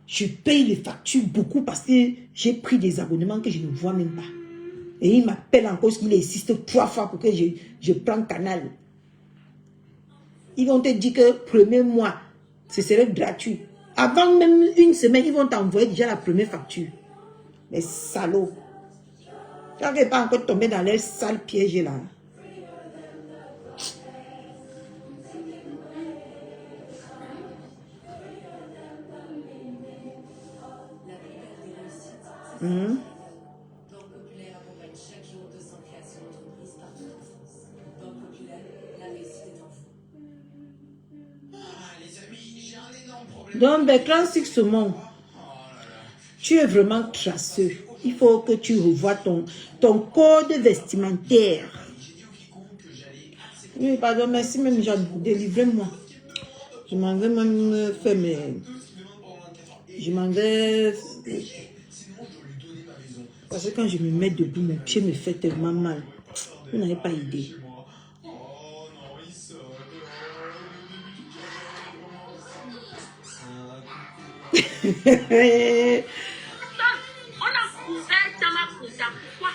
Je paye les factures beaucoup parce que j'ai pris des abonnements que je ne vois même pas. Et il m'appelle encore, il insiste 3 fois pour que je prenne Canal. Ils vont te dire que premier mois, ce serait gratuit. Avant même une semaine, ils vont t'envoyer déjà la première facture. Mais salauds. Tu n'es pas encore tombé dans leur sale piège là. Banque Populaire accompagne chaque jour 200 créations d'entreprises partout en France. Banque Populaire, la réussite est en vous. Ah, les amis, j'ai un énorme problème. Donc, Bertrand Sixmon, tu es vraiment crasseux. Il faut que tu revoies ton code vestimentaire. Oui, pardon, merci même, Jean, délivrez-moi. Je m'en vais même faire mes... Je m'en vais... Parce que quand je me mets debout, mon pied me fait tellement mal. Vous n'avez pas idée. On a couvert Tama Kouza. Pourquoi?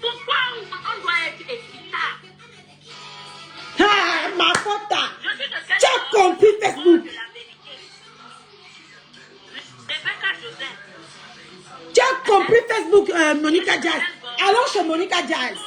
Pourquoi on doit être équitable? Ah, ma faute. Je suis de quel Tu as compris Facebook. de la vérité. Rebecca Joseph. Tu as compris Facebook, Monica Jazz. Allons chez Monica Jazz.